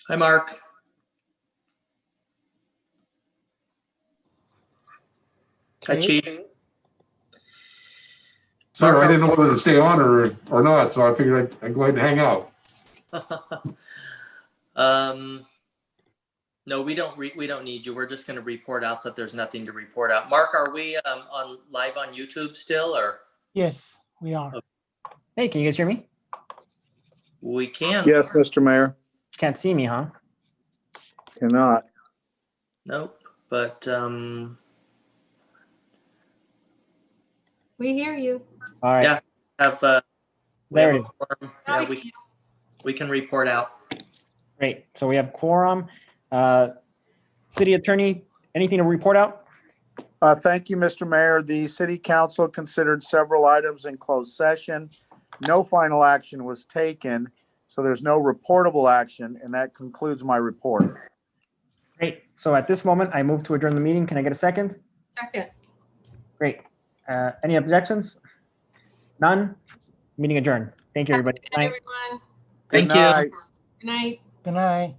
Hi, Mark. Hi, Chief. Sorry, I didn't know whether to stay on or not, so I figured I'd go ahead and hang out. No, we don't need you. We're just going to report out that there's nothing to report out. Mark, are we on live on YouTube still, or? Yes, we are. Hey, can you guys hear me? We can. Yes, Mr. Mayor. Can't see me, huh? Cannot. Nope. But We hear you. All right. yeah, we There have it a is. quorum. Yeah, we can report out. Great. So we have quorum. City Attorney, anything to report out? Thank you, Mr. Mayor. The City Council considered several items in closed session. No final action was taken, so there's no reportable action, and that concludes my report. Great. So at this moment, I move to adjourn the meeting. Can I get a second? Second. Great. Any objections? None? Meeting adjourned. Thank you, everybody. Good night, everyone. Thank you. Good night. Good night.